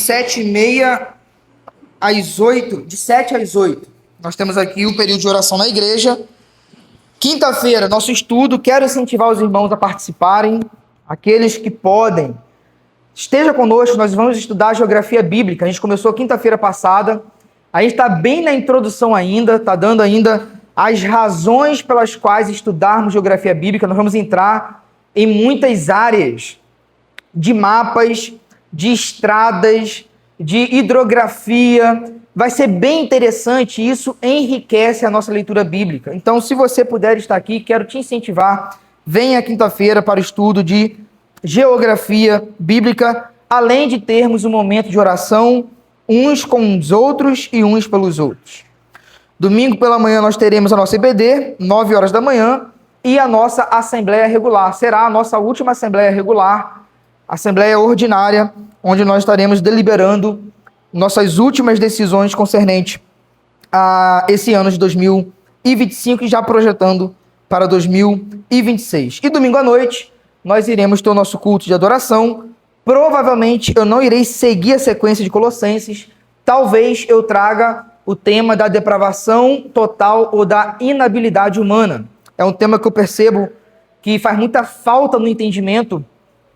7h30 às 8, de 7 às 8. Nós temos aqui o período de oração na igreja. Quinta-feira, nosso estudo. Quero incentivar os irmãos a participarem, aqueles que podem. Esteja conosco, nós vamos estudar geografia bíblica. A gente começou quinta-feira passada. A gente está bem na introdução ainda, está dando ainda as razões pelas quais estudarmos geografia bíblica. Nós vamos entrar em muitas áreas de mapas, de estradas, de hidrografia. Vai ser bem interessante, isso enriquece a nossa leitura bíblica. Então, se você puder estar aqui, quero te incentivar, venha quinta-feira para o estudo de geografia bíblica, além de termos um momento de oração, uns com os outros e uns pelos outros. Domingo pela manhã nós teremos a nossa EBD, 9 horas da manhã, e a nossa Assembleia Regular. Será a nossa última Assembleia Regular, Assembleia Ordinária, onde nós estaremos deliberando nossas últimas decisões concernentes a esse ano de 2025 e já projetando para 2026. E domingo à noite, nós iremos ter o nosso culto de adoração. Provavelmente eu não irei seguir a sequência de Colossenses. Talvez eu traga o tema da depravação total ou da inabilidade humana. É um tema que eu percebo que faz muita falta no entendimento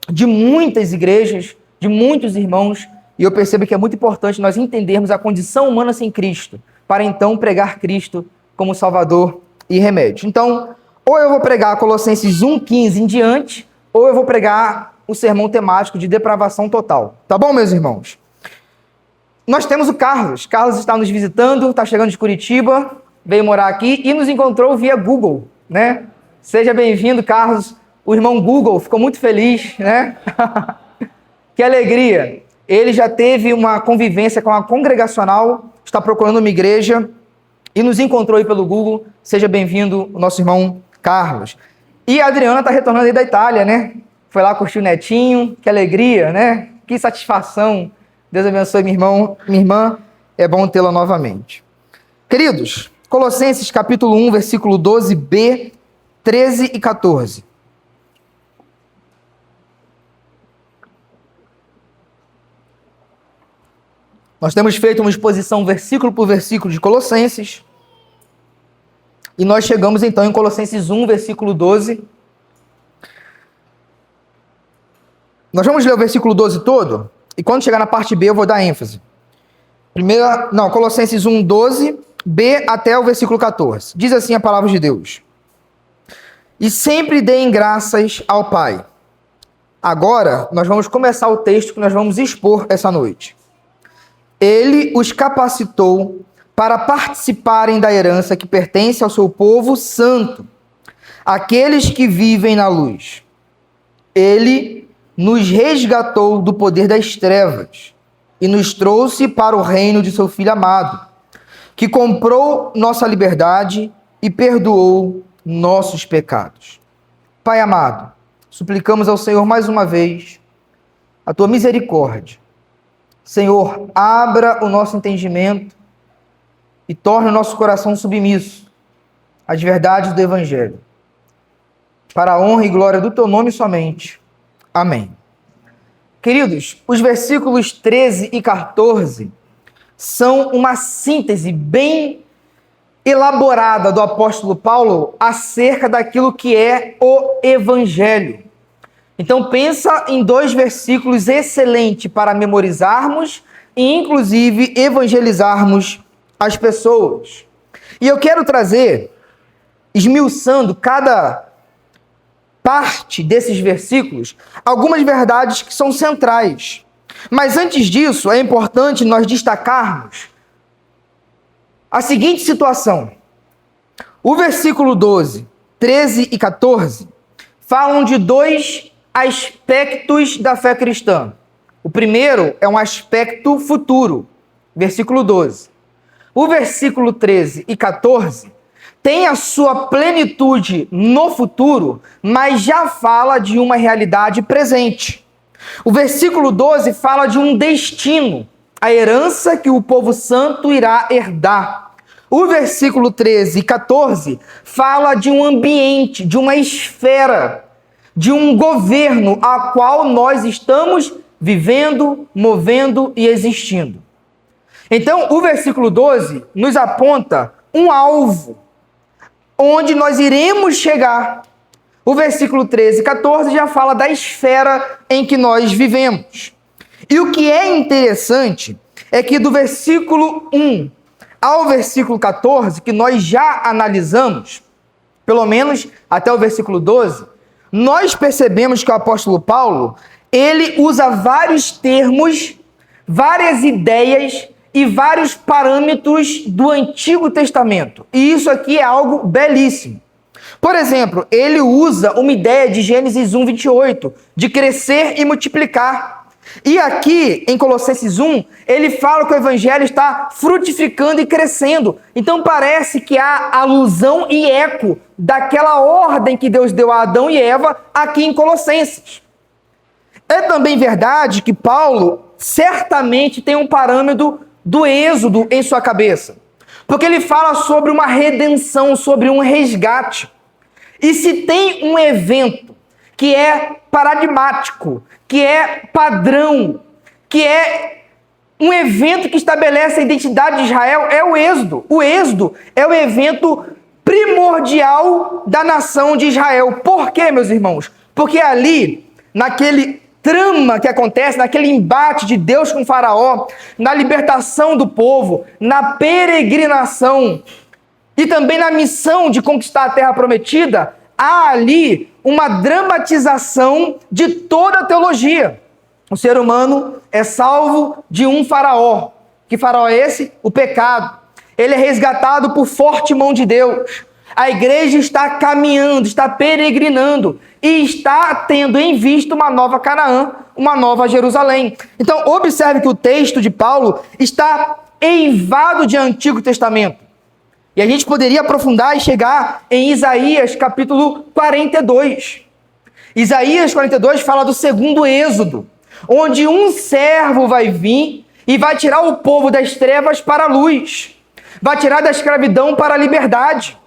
de muitas igrejas, de muitos irmãos, e eu percebo que é muito importante nós entendermos a condição humana sem Cristo, para então pregar Cristo como Salvador e remédio. Então, ou eu vou pregar Colossenses 1,15 em diante, ou eu vou pregar o sermão temático de depravação total. Tá bom, meus irmãos? Nós temos o Carlos. Carlos está nos visitando, está chegando de Curitiba, veio morar aqui e nos encontrou via Google, né? Seja bem-vindo, Carlos. O irmão Google ficou muito feliz, né? Que alegria. Ele já teve uma convivência com a congregacional, está procurando uma igreja e nos encontrou aí pelo Google. Seja bem-vindo, o nosso irmão Carlos. E a Adriana está retornando aí da Itália, né? Foi lá curtir o netinho. Que alegria, né? Que satisfação. Deus abençoe, meu irmão, minha irmã. É bom tê-la novamente. Queridos, Colossenses capítulo 1, versículo 12b, 13 e 14. Nós temos feito uma exposição versículo por versículo de Colossenses. E nós chegamos então em Colossenses 1, versículo 12. Nós vamos ler o versículo 12 todo. E quando chegar na parte B eu vou dar ênfase. Colossenses 1, 12, B até o versículo 14. Diz assim a palavra de Deus. E sempre deem graças ao Pai. Agora nós vamos começar o texto que nós vamos expor essa noite. Ele os capacitou para participarem da herança que pertence ao seu povo santo, aqueles que vivem na luz. Ele nos resgatou do poder das trevas e nos trouxe para o reino de seu Filho amado, que comprou nossa liberdade e perdoou nossos pecados. Pai amado, suplicamos ao Senhor mais uma vez a tua misericórdia. Senhor, abra o nosso entendimento e torne o nosso coração submisso às verdades do Evangelho. Para a honra e glória do teu nome somente. Amém. Queridos, os versículos 13 e 14 são uma síntese bem elaborada do apóstolo Paulo acerca daquilo que é o Evangelho. Então pensa em 2 versículos excelentes para memorizarmos e inclusive evangelizarmos as pessoas. E eu quero trazer, esmiuçando cada parte desses versículos, algumas verdades que são centrais. Mas antes disso, é importante nós destacarmos a seguinte situação. O versículo 12, 13 e 14 falam de 2 aspectos da fé cristã. O primeiro é um aspecto futuro, versículo 12. O versículo 13 e 14 tem a sua plenitude no futuro, mas já fala de uma realidade presente. O versículo 12 fala de um destino, a herança que o povo santo irá herdar. O versículo 13 e 14 fala de um ambiente, de uma esfera, de um governo a qual nós estamos vivendo, movendo e existindo. Então, o versículo 12 nos aponta um alvo, onde nós iremos chegar. O versículo 13 e 14 já fala da esfera em que nós vivemos. E o que é interessante é que do versículo 1 ao versículo 14, que nós já analisamos, pelo menos até o versículo 12, nós percebemos que o apóstolo Paulo, ele usa vários termos, várias ideias e vários parâmetros do Antigo Testamento. E isso aqui é algo belíssimo. Por exemplo, ele usa uma ideia de Gênesis 1, 28, de crescer e multiplicar. E aqui, em Colossenses 1, ele fala que o evangelho está frutificando e crescendo. Então parece que há alusão e eco daquela ordem que Deus deu a Adão e Eva aqui em Colossenses. É também verdade que Paulo certamente tem um parâmetro do Êxodo em sua cabeça, porque ele fala sobre uma redenção, sobre um resgate. E se tem um evento que é paradigmático, que é padrão, que é um evento que estabelece a identidade de Israel, é o Êxodo. O Êxodo é o evento primordial da nação de Israel. Por quê, meus irmãos? Porque ali, naquele trama que acontece, naquele embate de Deus com Faraó, na libertação do povo, na peregrinação e também na missão de conquistar a terra prometida, há ali uma dramatização de toda a teologia. O ser humano é salvo de um faraó. Que faraó é esse? O pecado. Ele é resgatado por forte mão de Deus. A igreja está caminhando, está peregrinando e está tendo em vista uma nova Canaã, uma nova Jerusalém. Então, observe que o texto de Paulo está eivado de Antigo Testamento. E a gente poderia aprofundar e chegar em Isaías capítulo 42. Isaías 42 fala do segundo êxodo, onde um servo vai vir e vai tirar o povo das trevas para a luz, vai tirar da escravidão para a liberdade.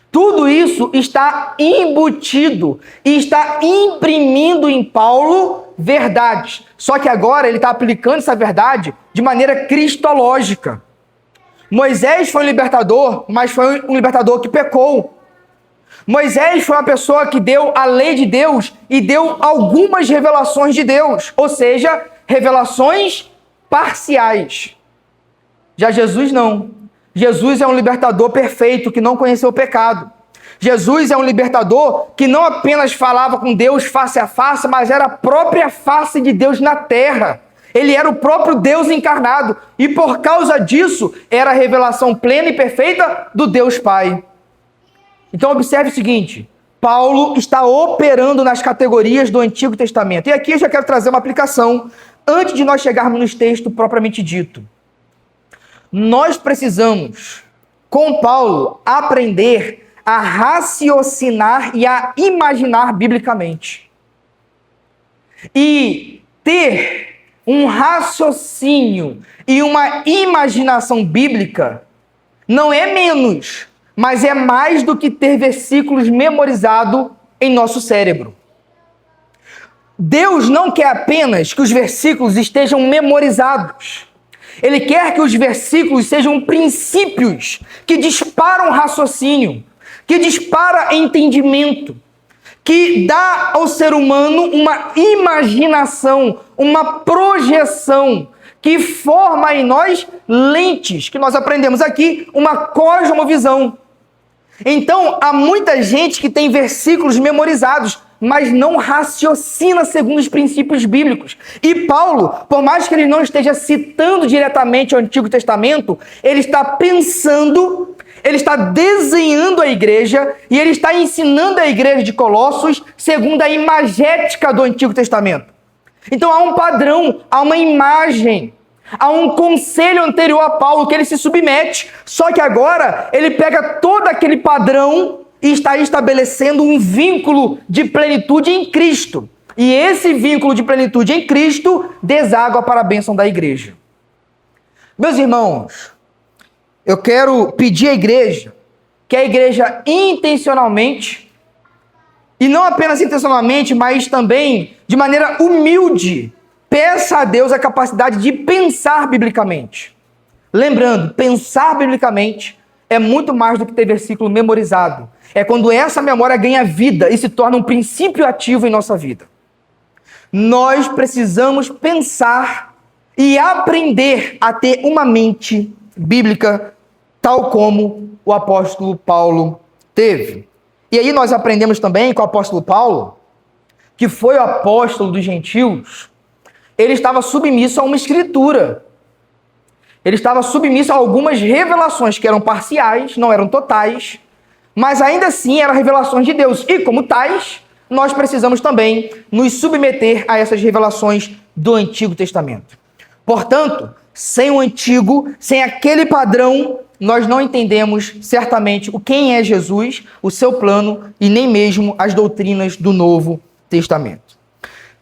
Tudo isso está embutido e está imprimindo em Paulo verdades. Só que agora ele está aplicando essa verdade de maneira cristológica. Moisés foi um libertador, mas foi um libertador que pecou. Moisés foi uma pessoa que deu a lei de Deus e deu algumas revelações de Deus, ou seja, revelações parciais. Já Jesus não. Jesus é um libertador perfeito que não conheceu o pecado. Jesus é um libertador que não apenas falava com Deus face a face, mas era a própria face de Deus na terra. Ele era o próprio Deus encarnado e por causa disso era a revelação plena e perfeita do Deus Pai. Então observe o seguinte, Paulo está operando nas categorias do Antigo Testamento. E aqui eu já quero trazer uma aplicação antes de nós chegarmos no texto propriamente dito. Nós precisamos, com Paulo, aprender a raciocinar e a imaginar biblicamente. E ter um raciocínio e uma imaginação bíblica não é menos, mas é mais do que ter versículos memorizados em nosso cérebro. Deus não quer apenas que os versículos estejam memorizados. Ele quer que os versículos sejam princípios que disparam raciocínio, que dispara entendimento, que dá ao ser humano uma imaginação, uma projeção, que forma em nós lentes, que nós aprendemos aqui, uma cosmovisão. Então, há muita gente que tem versículos memorizados, mas não raciocina segundo os princípios bíblicos. E Paulo, por mais que ele não esteja citando diretamente o Antigo Testamento, ele está pensando, ele está desenhando a igreja e ele está ensinando a igreja de Colossos segundo a imagética do Antigo Testamento. Então há um padrão, há uma imagem, há um conselho anterior a Paulo que ele se submete, só que agora ele pega todo aquele padrão e está estabelecendo um vínculo de plenitude em Cristo. E esse vínculo de plenitude em Cristo deságua para a bênção da igreja. Meus irmãos, eu quero pedir à igreja que a igreja intencionalmente, e não apenas intencionalmente, mas também de maneira humilde, Peça a Deus a capacidade de pensar biblicamente. Lembrando, pensar biblicamente é muito mais do que ter versículo memorizado. É quando essa memória ganha vida e se torna um princípio ativo em nossa vida. Nós precisamos pensar e aprender a ter uma mente bíblica, tal como o apóstolo Paulo teve. E aí nós aprendemos também com o apóstolo Paulo, que foi o apóstolo dos gentios, ele estava submisso a uma escritura. Ele estava submisso a algumas revelações que eram parciais, não eram totais, mas ainda assim eram revelações de Deus. E como tais, nós precisamos também nos submeter a essas revelações do Antigo Testamento. Portanto, sem o Antigo, sem aquele padrão, nós não entendemos certamente quem é Jesus, o seu plano e nem mesmo as doutrinas do Novo Testamento.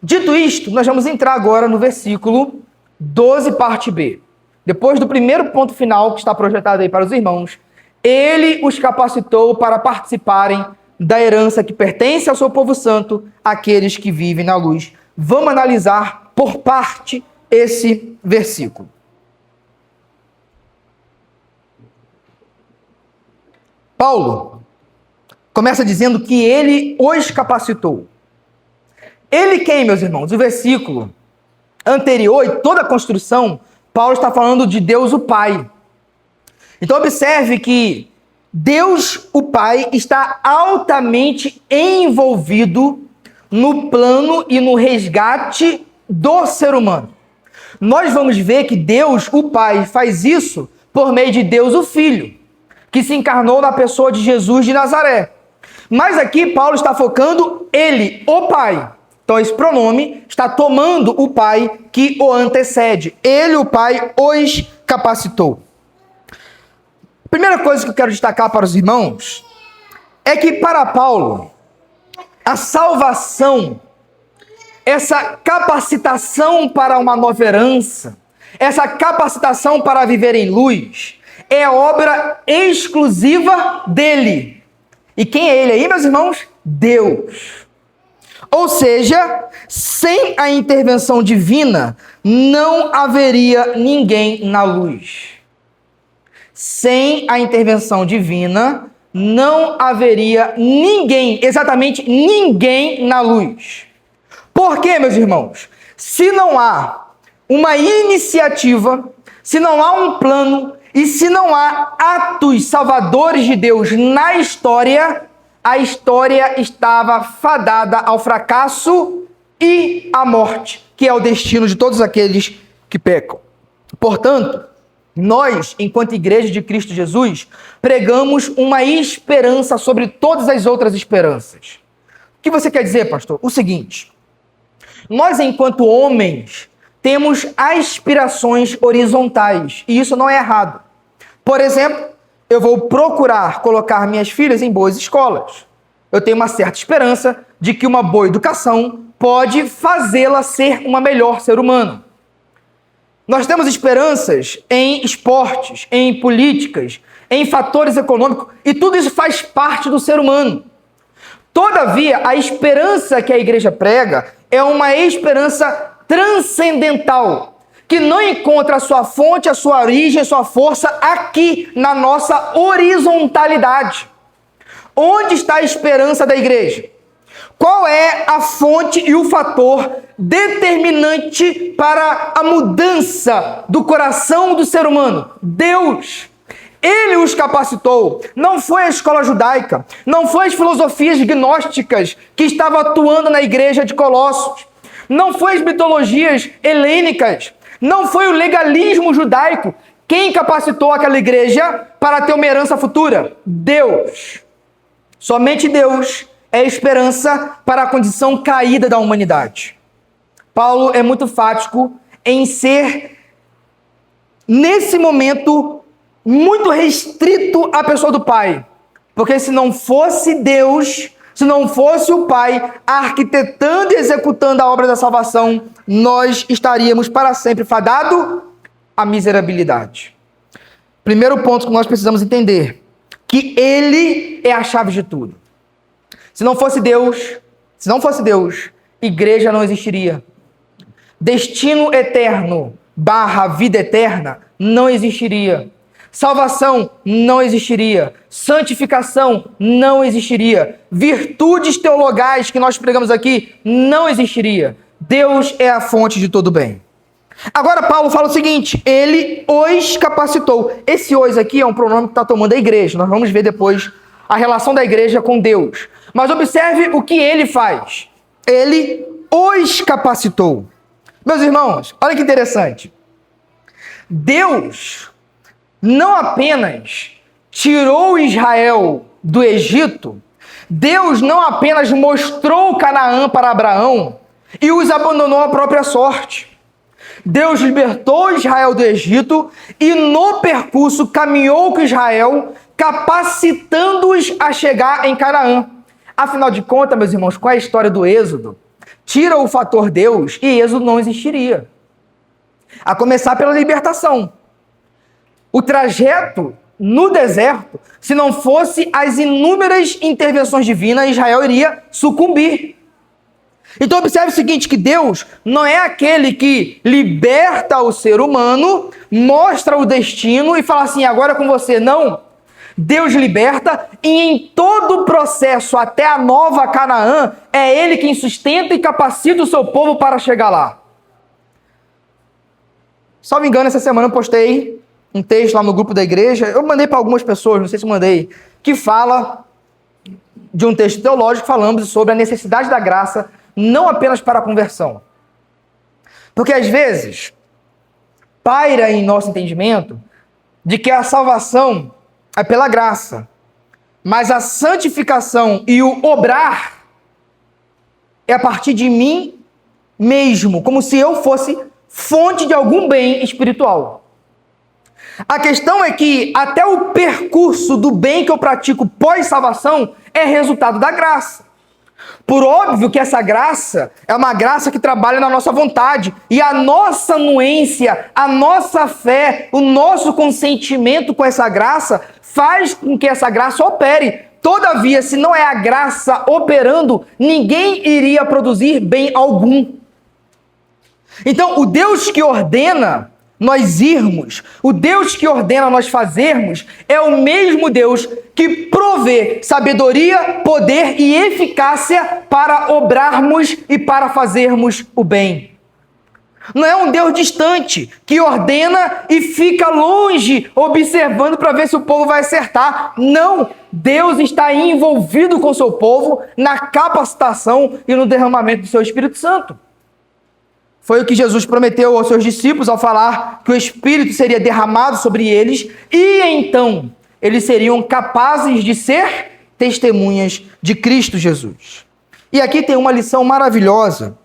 Dito isto, nós vamos entrar agora no versículo 12, parte B. Depois do primeiro ponto final que está projetado aí para os irmãos, ele os capacitou para participarem da herança que pertence ao seu povo santo, aqueles que vivem na luz. Vamos analisar por parte esse versículo. Paulo começa dizendo que ele os capacitou. Ele quem, meus irmãos? O versículo anterior e toda a construção, Paulo está falando de Deus o Pai. Então observe que Deus o Pai está altamente envolvido no plano e no resgate do ser humano. Nós vamos ver que Deus o Pai faz isso por meio de Deus o Filho, que se encarnou na pessoa de Jesus de Nazaré. Mas aqui Paulo está focando ele, o Pai. Então esse pronome está tomando o Pai que o antecede. Ele, o Pai, os capacitou. A primeira coisa que eu quero destacar para os irmãos é que para Paulo, a salvação, essa capacitação para uma nova herança, essa capacitação para viver em luz, é obra exclusiva dele. E quem é ele aí, meus irmãos? Deus. Ou seja, sem a intervenção divina, não haveria ninguém na luz. Sem a intervenção divina, não haveria ninguém, exatamente ninguém na luz. Por quê, meus irmãos? Se não há uma iniciativa, se não há um plano e se não há atos salvadores de Deus na história, a história estava fadada ao fracasso e à morte, que é o destino de todos aqueles que pecam. Portanto, nós, enquanto Igreja de Cristo Jesus, pregamos uma esperança sobre todas as outras esperanças. O que você quer dizer, pastor? O seguinte: nós, enquanto homens, temos aspirações horizontais, e isso não é errado. Por exemplo, eu vou procurar colocar minhas filhas em boas escolas. Eu tenho uma certa esperança de que uma boa educação pode fazê-la ser uma melhor ser humano. Nós temos esperanças em esportes, em políticas, em fatores econômicos, e tudo isso faz parte do ser humano. Todavia, a esperança que a igreja prega é uma esperança transcendental, que não encontra a sua fonte, a sua origem, a sua força aqui na nossa horizontalidade. Onde está a esperança da igreja? Qual é a fonte e o fator determinante para a mudança do coração do ser humano? Deus. Ele os capacitou. Não foi a escola judaica, não foi as filosofias gnósticas que estavam atuando na igreja de Colossos, não foi as mitologias helênicas, não foi o legalismo judaico. Quem capacitou aquela igreja para ter uma herança futura? Deus. Somente Deus é esperança para a condição caída da humanidade. Paulo é muito enfático em ser, nesse momento, muito restrito à pessoa do Pai. Porque se não fosse Deus, se não fosse o Pai arquitetando e executando a obra da salvação, nós estaríamos para sempre fadados à miserabilidade. Primeiro ponto que nós precisamos entender, que Ele é a chave de tudo. Se não fosse Deus, igreja não existiria. destino eterno / vida eterna não existiria. Salvação não existiria. Santificação não existiria. Virtudes teologais que nós pregamos aqui não existiria. Deus é a fonte de todo bem. Agora Paulo fala o seguinte: ele os capacitou. Esse os aqui é um pronome que está tomando a igreja. Nós vamos ver depois a relação da igreja com Deus. Mas observe o que ele faz. Ele os capacitou. Meus irmãos, olha que interessante. Deus não apenas tirou Israel do Egito, Deus não apenas mostrou Canaã para Abraão e os abandonou à própria sorte. Deus libertou Israel do Egito e no percurso caminhou com Israel, capacitando-os a chegar em Canaã. Afinal de contas, meus irmãos, qual é a história do Êxodo? Tira o fator Deus e Êxodo não existiria. A começar pela libertação. O trajeto no deserto, se não fosse as inúmeras intervenções divinas, Israel iria sucumbir. Então observe o seguinte, que Deus não é aquele que liberta o ser humano, mostra o destino e fala assim, agora é com você. Não. Deus liberta e em todo o processo até a nova Canaã, é Ele quem sustenta e capacita o seu povo para chegar lá. Só me engano, essa semana eu postei um texto lá no grupo da igreja, eu mandei para algumas pessoas, não sei se mandei, que fala de um texto teológico falando sobre a necessidade da graça, não apenas para a conversão. Porque às vezes, paira em nosso entendimento de que a salvação é pela graça, mas a santificação e o obrar é a partir de mim mesmo, como se eu fosse fonte de algum bem espiritual. A questão é que até o percurso do bem que eu pratico pós-salvação é resultado da graça. Por óbvio que essa graça é uma graça que trabalha na nossa vontade. E a nossa anuência, a nossa fé, o nosso consentimento com essa graça faz com que essa graça opere. Todavia, se não é a graça operando, ninguém iria produzir bem algum. Então, o Deus que ordena nós irmos, o Deus que ordena nós fazermos, é o mesmo Deus que provê sabedoria, poder e eficácia para obrarmos e para fazermos o bem. Não é um Deus distante, que ordena e fica longe, observando para ver se o povo vai acertar. Não, Deus está envolvido com o seu povo na capacitação e no derramamento do seu Espírito Santo. Foi o que Jesus prometeu aos seus discípulos ao falar que o Espírito seria derramado sobre eles e então eles seriam capazes de ser testemunhas de Cristo Jesus. E aqui tem uma lição maravilhosa,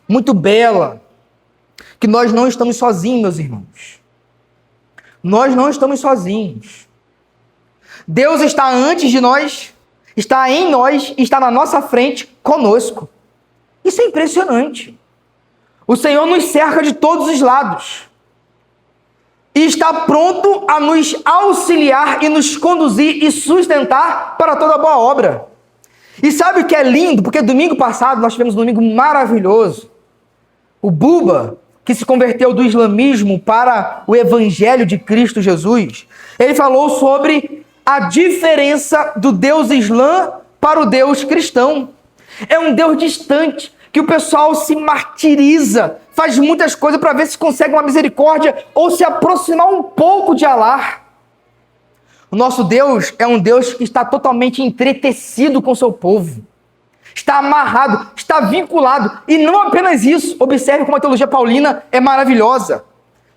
muito bela, que nós não estamos sozinhos, meus irmãos. Nós não estamos sozinhos. Deus está antes de nós, está em nós, está na nossa frente, conosco. Isso é impressionante. O Senhor nos cerca de todos os lados e está pronto a nos auxiliar e nos conduzir e sustentar para toda boa obra. E sabe o que é lindo? Porque domingo passado nós tivemos um domingo maravilhoso. O Buba, que se converteu do islamismo para o evangelho de Cristo Jesus, ele falou sobre a diferença do Deus islã para o Deus cristão. É um Deus distante, que o pessoal se martiriza, faz muitas coisas para ver se consegue uma misericórdia ou se aproximar um pouco de Allah. O nosso Deus é um Deus que está totalmente entretecido com o seu povo. Está amarrado, está vinculado. E não apenas isso, observe como a teologia paulina é maravilhosa.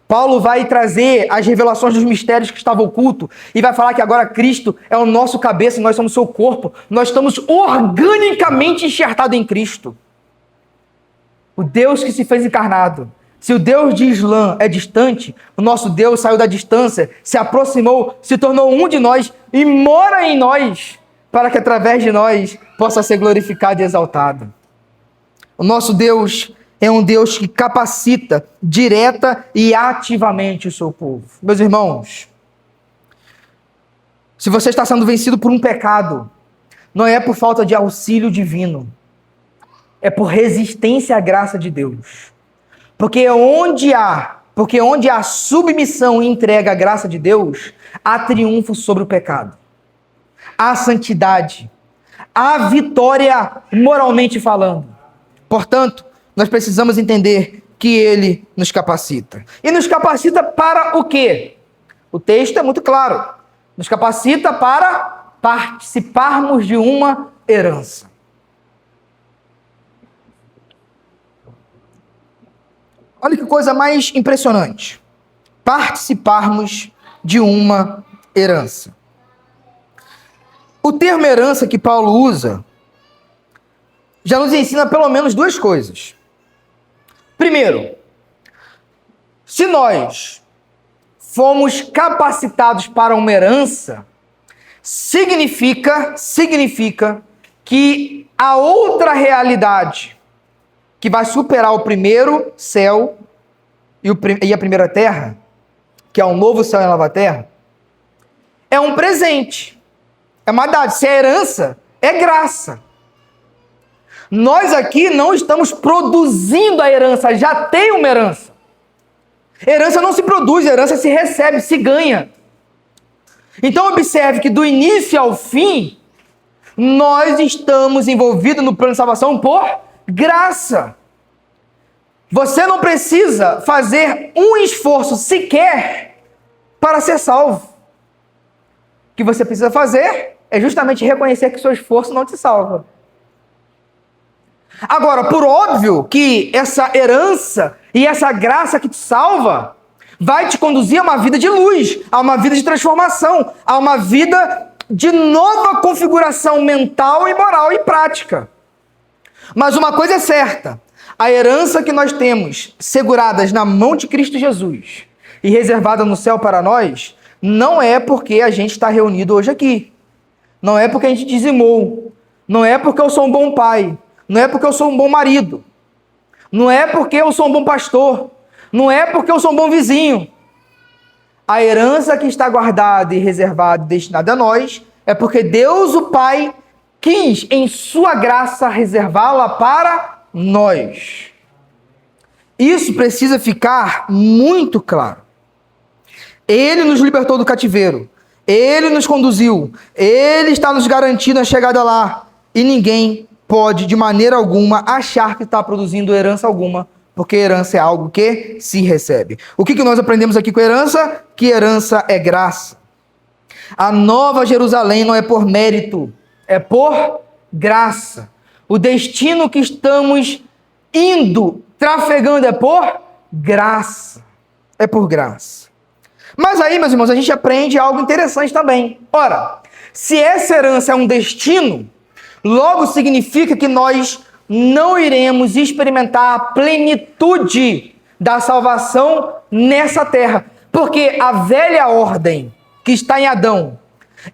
Paulo vai trazer as revelações dos mistérios que estavam ocultos e vai falar que agora Cristo é o nosso cabeça, nós somos o seu corpo. Nós estamos organicamente enxertados em Cristo. O Deus que se fez encarnado. Se o Deus de Islã é distante, o nosso Deus saiu da distância, se aproximou, se tornou um de nós e mora em nós, para que através de nós possa ser glorificado e exaltado. O nosso Deus é um Deus que capacita direta e ativamente o seu povo. Meus irmãos, se você está sendo vencido por um pecado, não é por falta de auxílio divino, é por resistência à graça de Deus. Porque onde há submissão e entrega à graça de Deus, há triunfo sobre o pecado, há santidade, há vitória moralmente falando. Portanto, nós precisamos entender que Ele nos capacita. E nos capacita para o quê? O texto é muito claro. Nos capacita para participarmos de uma herança. Olha que coisa mais impressionante. Participarmos de uma herança. O termo herança que Paulo usa já nos ensina pelo menos duas coisas. Primeiro, se nós fomos capacitados para uma herança, significa que a outra realidade que vai superar o primeiro céu e a primeira terra, que é o novo céu e a nova terra, é um presente, é uma dádiva. Se é herança, é graça. Nós aqui não estamos produzindo a herança, já tem uma herança. Herança não se produz, herança se recebe, se ganha. Então observe que do início ao fim, nós estamos envolvidos no plano de salvação por graça. Você não precisa fazer um esforço sequer para ser salvo. O que você precisa fazer é justamente reconhecer que seu esforço não te salva. Agora, por óbvio que essa herança e essa graça que te salva vai te conduzir a uma vida de luz, a uma vida de transformação, a uma vida de nova configuração mental e moral e prática. Mas uma coisa é certa, a herança que nós temos seguradas na mão de Cristo Jesus e reservada no céu para nós, não é porque a gente está reunido hoje aqui, não é porque a gente dizimou, não é porque eu sou um bom pai, não é porque eu sou um bom marido, não é porque eu sou um bom pastor, não é porque eu sou um bom vizinho. A herança que está guardada e reservada e destinada a nós é porque Deus, o Pai, quis, em sua graça, reservá-la para nós. Isso precisa ficar muito claro. Ele nos libertou do cativeiro. Ele nos conduziu. Ele está nos garantindo a chegada lá. E ninguém pode, de maneira alguma, achar que está produzindo herança alguma, porque herança é algo que se recebe. O que nós aprendemos aqui com herança? Que herança é graça. A Nova Jerusalém não é por mérito, é por graça. O destino que estamos indo, trafegando, é por graça. É por graça. Mas aí, meus irmãos, a gente aprende algo interessante também. Ora, se essa herança é um destino, logo significa que nós não iremos experimentar a plenitude da salvação nessa terra. Porque a velha ordem que está em Adão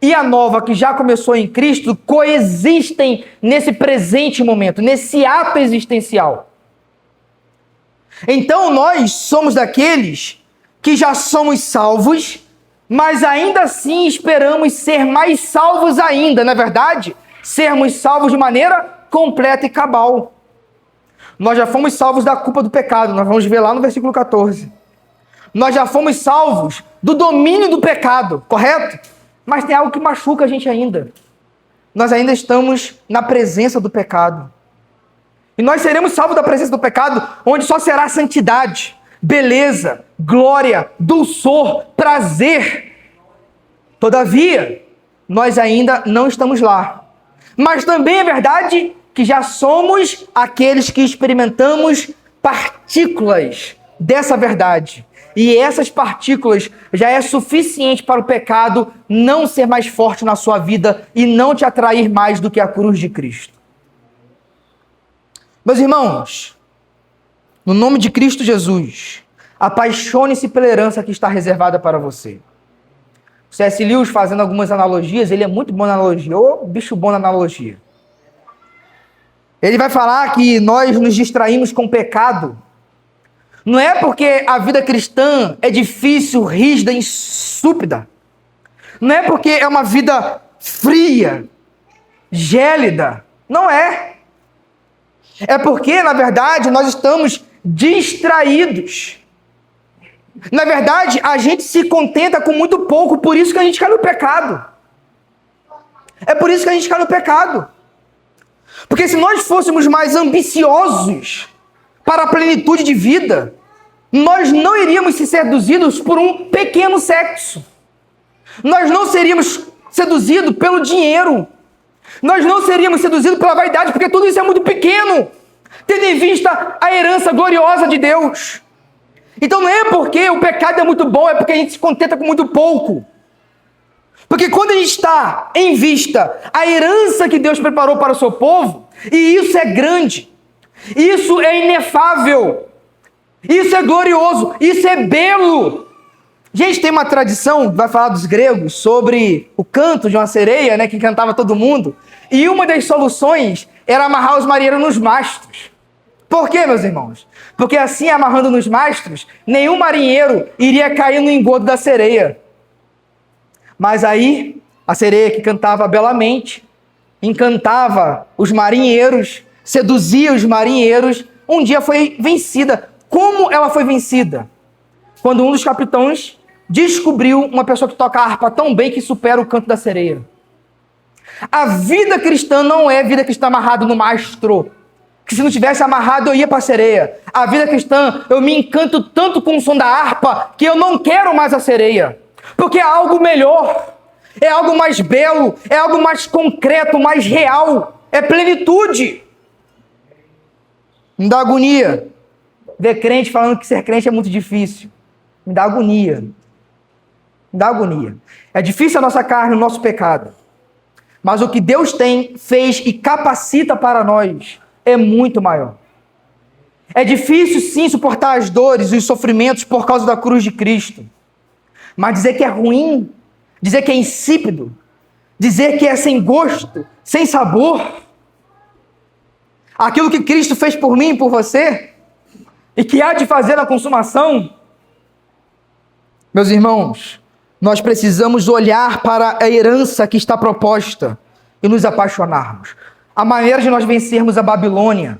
e a nova que já começou em Cristo coexistem nesse presente momento, nesse ato existencial. Então nós somos daqueles que já somos salvos, mas ainda assim esperamos ser mais salvos ainda, não é verdade? Sermos salvos de maneira completa e cabal. Nós já fomos salvos da culpa do pecado, nós vamos ver lá no versículo 14. Nós já fomos salvos do domínio do pecado, correto? Mas tem algo que machuca a gente ainda. Nós ainda estamos na presença do pecado. E nós seremos salvos da presença do pecado, onde só será santidade, beleza, glória, dulçor, prazer. Todavia, nós ainda não estamos lá. Mas também é verdade que já somos aqueles que experimentamos partículas dessa verdade. E essas partículas já é suficiente para o pecado não ser mais forte na sua vida e não te atrair mais do que a cruz de Cristo. Meus irmãos, no nome de Cristo Jesus, apaixone-se pela herança que está reservada para você. C.S. Lewis, fazendo algumas analogias, ele é muito bom na analogia, bicho bom na analogia. Ele vai falar que nós nos distraímos com o pecado. Não é porque a vida cristã é difícil, rígida, insípida. Não é porque é uma vida fria, gélida. Não é. É porque, na verdade, nós estamos distraídos. Na verdade, a gente se contenta com muito pouco, por isso que a gente cai no pecado. É por isso que a gente cai no pecado. Porque se nós fôssemos mais ambiciosos para a plenitude de vida, nós não iríamos ser seduzidos por um pequeno sexo. Nós não seríamos seduzidos pelo dinheiro. Nós não seríamos seduzidos pela vaidade, porque tudo isso é muito pequeno, tendo em vista a herança gloriosa de Deus. Então não é porque o pecado é muito bom, é porque a gente se contenta com muito pouco. Porque quando a gente está em vista a herança que Deus preparou para o seu povo, e isso é grande, isso é inefável, isso é glorioso, isso é belo. Gente, tem uma tradição, vai falar dos gregos, sobre o canto de uma sereia, né, que cantava todo mundo, e uma das soluções era amarrar os marinheiros nos mastros. Por quê, meus irmãos? Porque assim, amarrando nos mastros, nenhum marinheiro iria cair no engodo da sereia. Mas aí, a sereia que cantava belamente, encantava os marinheiros, seduzia os marinheiros, um dia foi vencida. Como ela foi vencida? Quando um dos capitães descobriu uma pessoa que toca a harpa tão bem que supera o canto da sereia. A vida cristã não é vida cristã amarrada no mastro, que se não tivesse amarrado eu ia para a sereia. A vida cristã, eu me encanto tanto com o som da harpa que eu não quero mais a sereia, porque é algo melhor, é algo mais belo, é algo mais concreto, mais real, é plenitude. Me dá agonia ver crente falando que ser crente é muito difícil. Me dá agonia. Me dá agonia. É difícil a nossa carne, o nosso pecado. Mas o que Deus tem, fez e capacita para nós é muito maior. É difícil, sim, suportar as dores e os sofrimentos por causa da cruz de Cristo. Mas dizer que é ruim, dizer que é insípido, dizer que é sem gosto, sem sabor, aquilo que Cristo fez por mim e por você, e que há de fazer na consumação, meus irmãos, nós precisamos olhar para a herança que está proposta e nos apaixonarmos. A maneira de nós vencermos a Babilônia,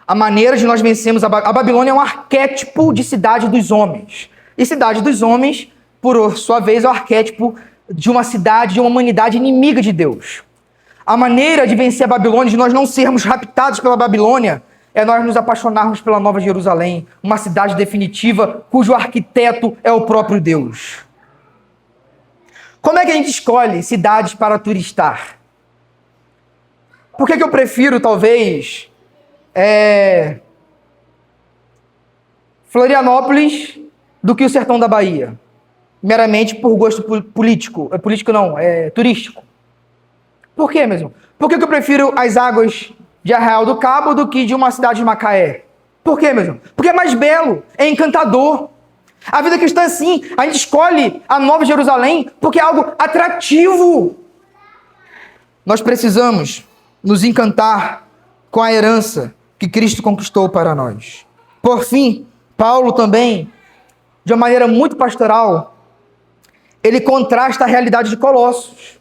a Babilônia é um arquétipo de cidade dos homens. E cidade dos homens, por sua vez, é o arquétipo de uma cidade, de uma humanidade inimiga de Deus. A maneira de vencer a Babilônia, de nós não sermos raptados pela Babilônia, é nós nos apaixonarmos pela Nova Jerusalém, uma cidade definitiva, cujo arquiteto é o próprio Deus. Como é que a gente escolhe cidades para turistar? Por que eu prefiro, talvez, Florianópolis do que o sertão da Bahia? Meramente por gosto político. Político não, turístico. Por quê mesmo? Por que eu prefiro as águas de Arraial do Cabo do que de uma cidade de Macaé? Por quê mesmo? Porque é mais belo, é encantador. A vida cristã é assim. A gente escolhe a Nova Jerusalém porque é algo atrativo. Nós precisamos nos encantar com a herança que Cristo conquistou para nós. Por fim, Paulo também, de uma maneira muito pastoral, ele contrasta a realidade de Colossos.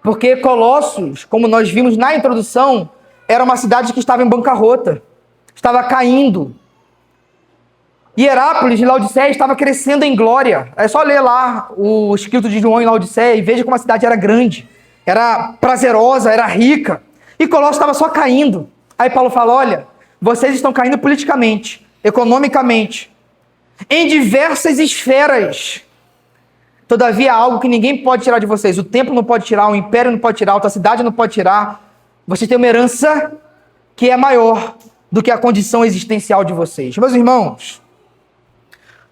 Porque Colossos, como nós vimos na introdução, era uma cidade que estava em bancarrota, estava caindo. E Hierápolis, de Laodiceia, estava crescendo em glória. É só ler lá o escrito de João em Laodiceia e veja como a cidade era grande, era prazerosa, era rica. E Colossos estava só caindo. Aí Paulo fala, olha, vocês estão caindo politicamente, economicamente, em diversas esferas. Todavia, há algo que ninguém pode tirar de vocês. O templo não pode tirar, o império não pode tirar, a outra cidade não pode tirar. Vocês têm uma herança que é maior do que a condição existencial de vocês. Meus irmãos,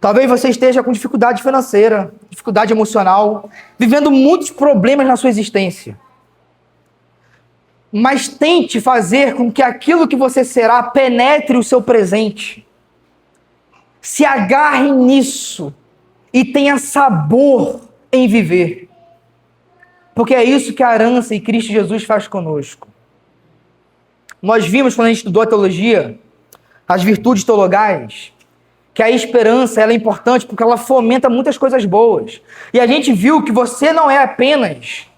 talvez você esteja com dificuldade financeira, dificuldade emocional, vivendo muitos problemas na sua existência. Mas tente fazer com que aquilo que você será penetre o seu presente. Se agarre nisso e tenha sabor em viver. Porque é isso que a herança em Cristo Jesus faz conosco. Nós vimos, quando a gente estudou a teologia, as virtudes teologais, que a esperança ela é importante porque ela fomenta muitas coisas boas. E a gente viu que você não é apenas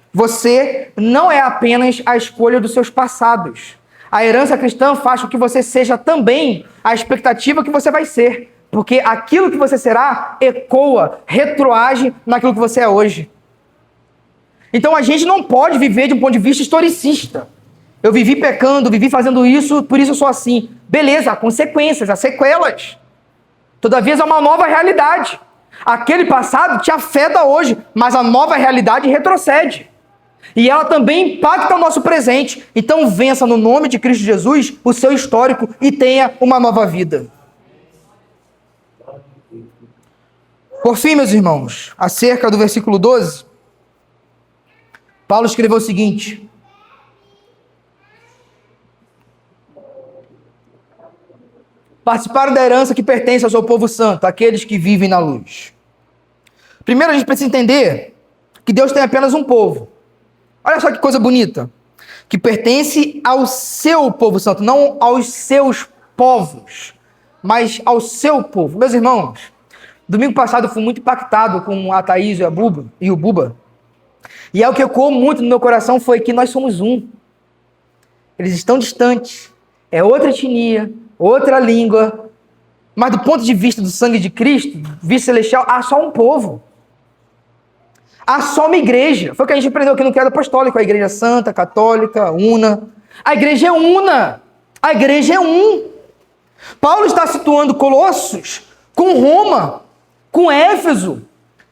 a escolha dos seus passados. A herança cristã faz com que você seja também a expectativa que você vai ser. Porque aquilo que você será ecoa, retroage naquilo que você é hoje. Então a gente não pode viver de um ponto de vista historicista. Eu vivi pecando, vivi fazendo isso, por isso eu sou assim. Beleza, há consequências, há sequelas. Todavia é uma nova realidade. Aquele passado te afeta hoje, mas a nova realidade retrocede. E ela também impacta o nosso presente. Então vença no nome de Cristo Jesus o seu histórico e tenha uma nova vida. Por fim, meus irmãos, acerca do versículo 12, Paulo escreveu o seguinte: participaram da herança que pertence ao seu povo santo, aqueles que vivem na luz. Primeiro a gente precisa entender que Deus tem apenas um povo. Olha só que coisa bonita. Que pertence ao seu povo santo, não aos seus povos, mas ao seu povo. Meus irmãos, domingo passado eu fui muito impactado com a Thaís e o Buba. E é o que ecoou muito no meu coração foi que nós somos um. Eles estão distantes. É outra etnia, outra língua. Mas do ponto de vista do sangue de Cristo, vista celestial, há só um povo. Há só uma igreja. Foi o que a gente aprendeu aqui no Credo Apostólico. A igreja santa, católica, una. A igreja é una. A igreja é um. Paulo está situando Colossos com Roma, com Éfeso,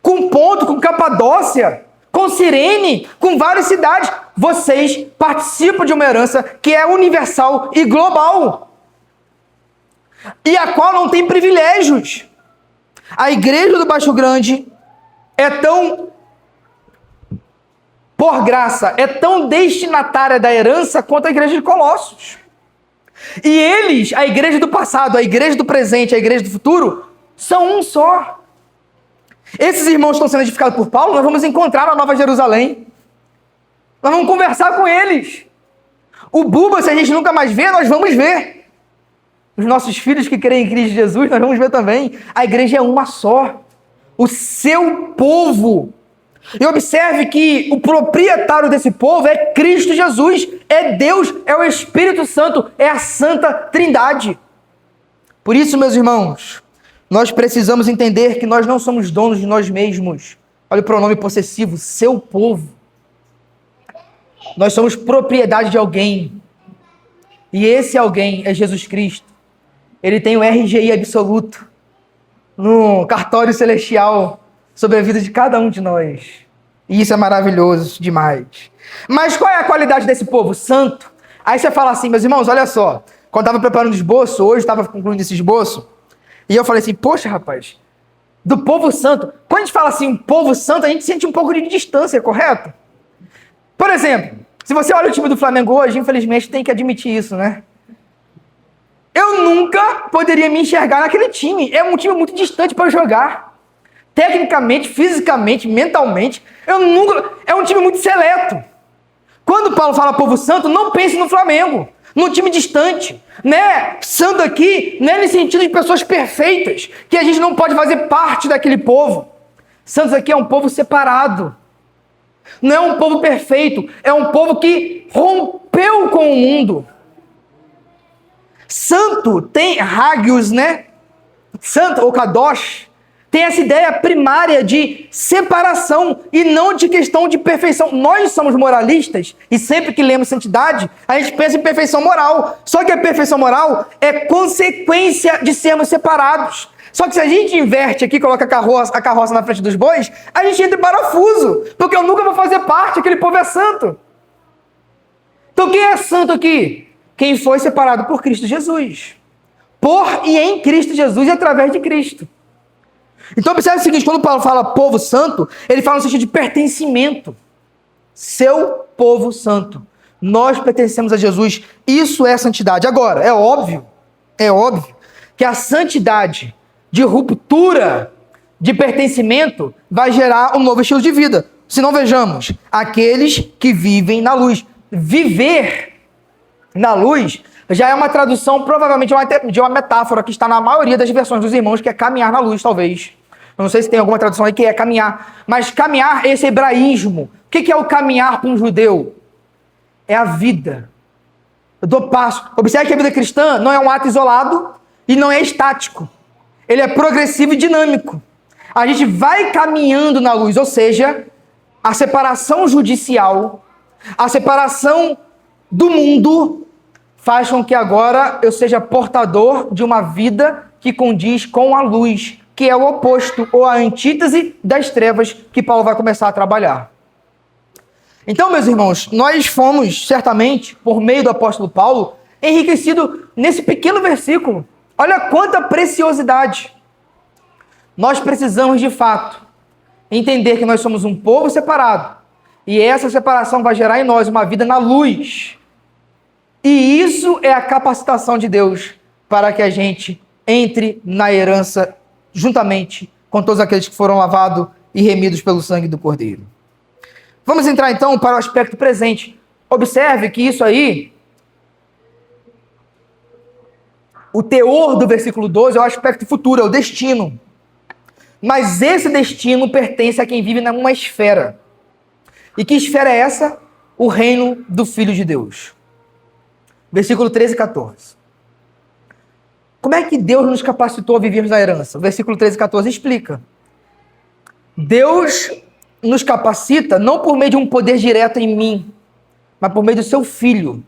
com Ponto, com Capadócia, com Cirene, com várias cidades. Vocês participam de uma herança que é universal e global. E a qual não tem privilégios. A igreja do Baixo Grande é tão, por graça, é tão destinatária da herança quanto a igreja de Colossos. E eles, a igreja do passado, a igreja do presente, a igreja do futuro, são um só. Esses irmãos estão sendo edificados por Paulo, nós vamos encontrar na Nova Jerusalém. Nós vamos conversar com eles. O Buba, se a gente nunca mais vê, nós vamos ver. Os nossos filhos que creem em Cristo Jesus, nós vamos ver também. A igreja é uma só. O seu povo. E observe que o proprietário desse povo é Cristo Jesus. É Deus, é o Espírito Santo, é a Santa Trindade. Por isso, meus irmãos, nós precisamos entender que nós não somos donos de nós mesmos. Olha o pronome possessivo, seu povo. Nós somos propriedade de alguém. E esse alguém é Jesus Cristo. Ele tem o RGI absoluto no cartório celestial sobre a vida de cada um de nós. E isso é maravilhoso demais. Mas qual é a qualidade desse povo? Santo. Aí você fala assim, meus irmãos, olha só. Quando eu estava preparando o esboço, hoje estava concluindo esse esboço, e eu falei assim, poxa, rapaz, do povo santo. Quando a gente fala assim, povo santo, a gente sente um pouco de distância, correto? Por exemplo, se você olha o time do Flamengo hoje, infelizmente tem que admitir isso, né? Eu nunca poderia me enxergar naquele time. É um time muito distante para jogar. Tecnicamente, fisicamente, mentalmente, é um time muito seleto. Quando Paulo fala povo santo, não pense no Flamengo, num time distante. Né? Santo aqui não é no sentido de pessoas perfeitas, que a gente não pode fazer parte daquele povo. Santos aqui é um povo separado. Não é um povo perfeito, é um povo que rompeu com o mundo. Santo tem hagios, né? Santo ou kadosh tem essa ideia primária de separação e não de questão de perfeição. Nós somos moralistas e sempre que lemos santidade, a gente pensa em perfeição moral. Só que a perfeição moral é consequência de sermos separados. Só que se a gente inverte aqui, coloca a carroça na frente dos bois, a gente entra em parafuso, porque eu nunca vou fazer parte, aquele povo é santo. Então quem é santo aqui? Quem foi separado por Cristo Jesus. Por e em Cristo Jesus e através de Cristo. Então observe o seguinte, quando Paulo fala povo santo, ele fala no sentido de pertencimento. Seu povo santo. Nós pertencemos a Jesus. Isso é santidade. Agora, é óbvio que a santidade de ruptura, de pertencimento, vai gerar um novo estilo de vida. Se não, vejamos, aqueles que vivem na luz. Viver na luz já é uma tradução, provavelmente, de uma metáfora que está na maioria das versões dos irmãos, que é caminhar na luz, talvez. Eu não sei se tem alguma tradução aí que é caminhar. Mas caminhar, esse hebraísmo. O que é o caminhar para um judeu? É a vida. Eu dou passo. Observe que a vida cristã não é um ato isolado e não é estático. Ele é progressivo e dinâmico. A gente vai caminhando na luz, ou seja, a separação judicial, a separação do mundo faz com que agora eu seja portador de uma vida que condiz com a luz, que é o oposto ou a antítese das trevas que Paulo vai começar a trabalhar. Então, meus irmãos, nós fomos, certamente, por meio do apóstolo Paulo, enriquecidos nesse pequeno versículo. Olha quanta preciosidade. Nós precisamos, de fato, entender que nós somos um povo separado. E essa separação vai gerar em nós uma vida na luz. E isso é a capacitação de Deus para que a gente entre na herança juntamente com todos aqueles que foram lavados e remidos pelo sangue do Cordeiro. Vamos entrar então para o aspecto presente. Observe que isso aí, o teor do versículo 12 é o aspecto futuro, é o destino. Mas esse destino pertence a quem vive numa esfera. E que esfera é essa? O reino do Filho de Deus. Versículo 13 e 14. Como é que Deus nos capacitou a vivermos na herança? O versículo 13 e 14 explica. Deus nos capacita não por meio de um poder direto em mim, mas por meio do seu Filho.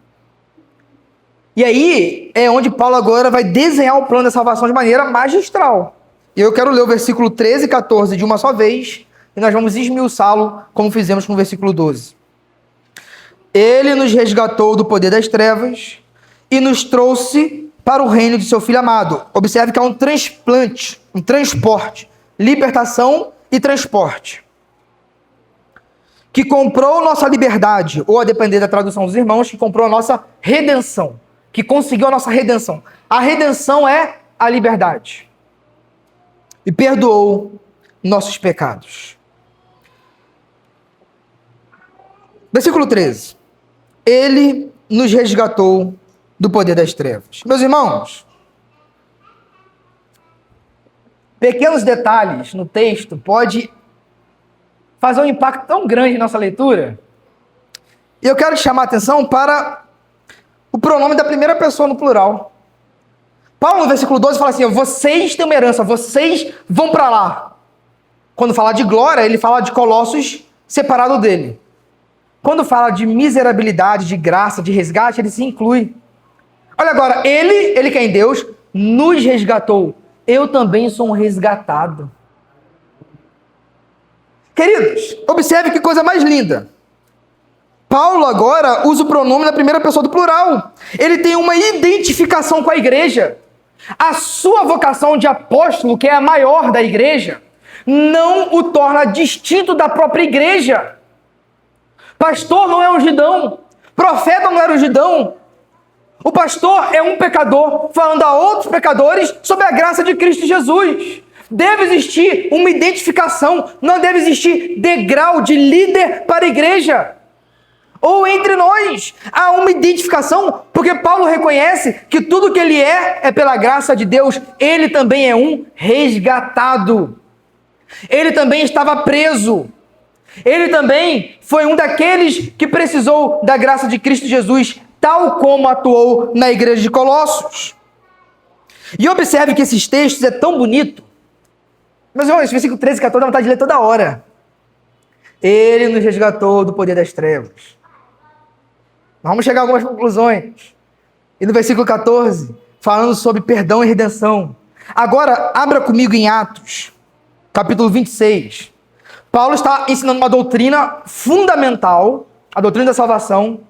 E aí é onde Paulo agora vai desenhar o plano da salvação de maneira magistral. E eu quero ler o versículo 13 e 14 de uma só vez, e nós vamos esmiuçá-lo como fizemos com o versículo 12. Ele nos resgatou do poder das trevas e nos trouxe para o reino de seu Filho amado. Observe que há um transplante, um transporte, libertação e transporte. Que comprou nossa liberdade, ou a depender da tradução dos irmãos, que comprou a nossa redenção, que conseguiu a nossa redenção. A redenção é a liberdade. E perdoou nossos pecados. Versículo 13. Ele nos resgatou do poder das trevas. Meus irmãos, pequenos detalhes no texto pode fazer um impacto tão grande na nossa leitura. E eu quero chamar a atenção para o pronome da primeira pessoa no plural. Paulo, no versículo 12, fala assim, vocês têm uma herança, vocês vão para lá. Quando fala de glória, ele fala de Colossos separado dele. Quando fala de miserabilidade, de graça, de resgate, ele se inclui. Olha agora, ele que é em Deus, nos resgatou. Eu também sou um resgatado. Queridos, observe que coisa mais linda. Paulo agora usa o pronome na primeira pessoa do plural. Ele tem uma identificação com a igreja. A sua vocação de apóstolo, que é a maior da igreja, não o torna distinto da própria igreja. Pastor não é ungidão. Profeta não era ungidão. O pastor é um pecador falando a outros pecadores sobre a graça de Cristo Jesus. Deve existir uma identificação, não deve existir degrau de líder para a igreja. Ou entre nós, há uma identificação, porque Paulo reconhece que tudo que ele é pela graça de Deus. Ele também é um resgatado. Ele também estava preso. Ele também foi um daqueles que precisou da graça de Cristo Jesus, tal como atuou na igreja de Colossos. E observe que esses textos é tão bonito. Meus irmãos, esse versículo 13 e 14 dá vontade de ler toda hora. Ele nos resgatou do poder das trevas. Vamos chegar a algumas conclusões. E no versículo 14, falando sobre perdão e redenção. Agora, abra comigo em Atos, capítulo 26. Paulo está ensinando uma doutrina fundamental, a doutrina da salvação,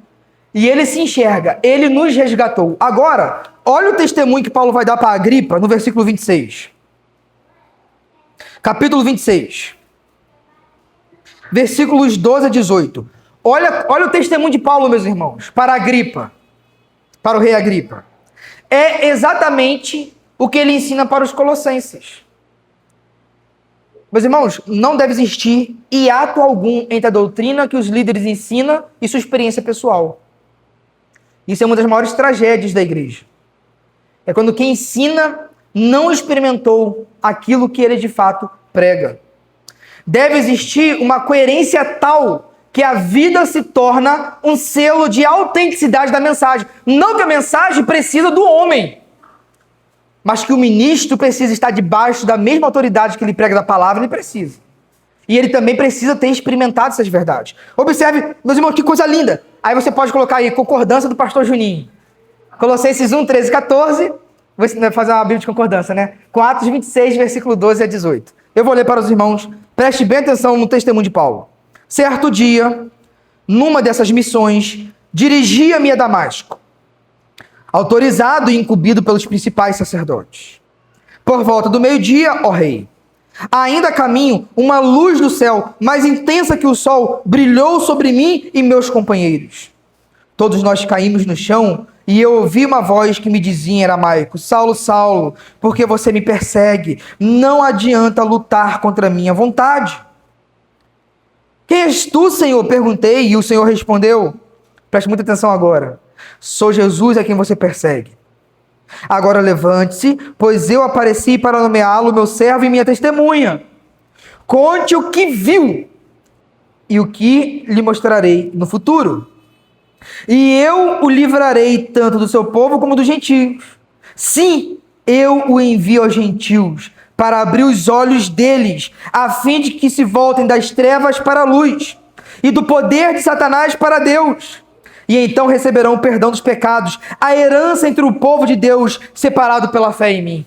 e ele se enxerga, ele nos resgatou. Agora, olha o testemunho que Paulo vai dar para Agripa no versículo 26. Capítulo 26. Versículos 12 a 18. Olha o testemunho de Paulo, meus irmãos, para Agripa, para o rei Agripa. É exatamente o que ele ensina para os colossenses. Meus irmãos, não deve existir hiato algum entre a doutrina que os líderes ensinam e sua experiência pessoal. Isso é uma das maiores tragédias da igreja. É quando quem ensina não experimentou aquilo que ele de fato prega. Deve existir uma coerência tal que a vida se torna um selo de autenticidade da mensagem. Não que a mensagem precisa do homem, mas que o ministro precisa estar debaixo da mesma autoridade que ele prega da palavra, ele precisa. E ele também precisa ter experimentado essas verdades. Observe, meus irmãos, que coisa linda. Aí você pode colocar aí, concordância do pastor Juninho. Colossenses 1, 13 e 14. Vou fazer uma bíblia de concordância, né? Com Atos 26, versículo 12 a 18. Eu vou ler para os irmãos. Preste bem atenção no testemunho de Paulo. Certo dia, numa dessas missões, dirigia-me a Damasco, autorizado e incumbido pelos principais sacerdotes. Por volta do meio-dia, ó rei, ainda a caminho, uma luz do céu, mais intensa que o sol, brilhou sobre mim e meus companheiros. Todos nós caímos no chão e eu ouvi uma voz que me dizia em aramaico: Saulo, Saulo, por que você me persegue? Não adianta lutar contra a minha vontade. Quem és tu, Senhor? Perguntei, e o Senhor respondeu. Preste muita atenção agora. Sou Jesus a quem você persegue. Agora levante-se, pois eu apareci para nomeá-lo meu servo e minha testemunha. Conte o que viu e o que lhe mostrarei no futuro. E eu o livrarei tanto do seu povo como dos gentios. Sim, eu o envio aos gentios para abrir os olhos deles, a fim de que se voltem das trevas para a luz e do poder de Satanás para Deus. E então receberão o perdão dos pecados, a herança entre o povo de Deus, separado pela fé em mim.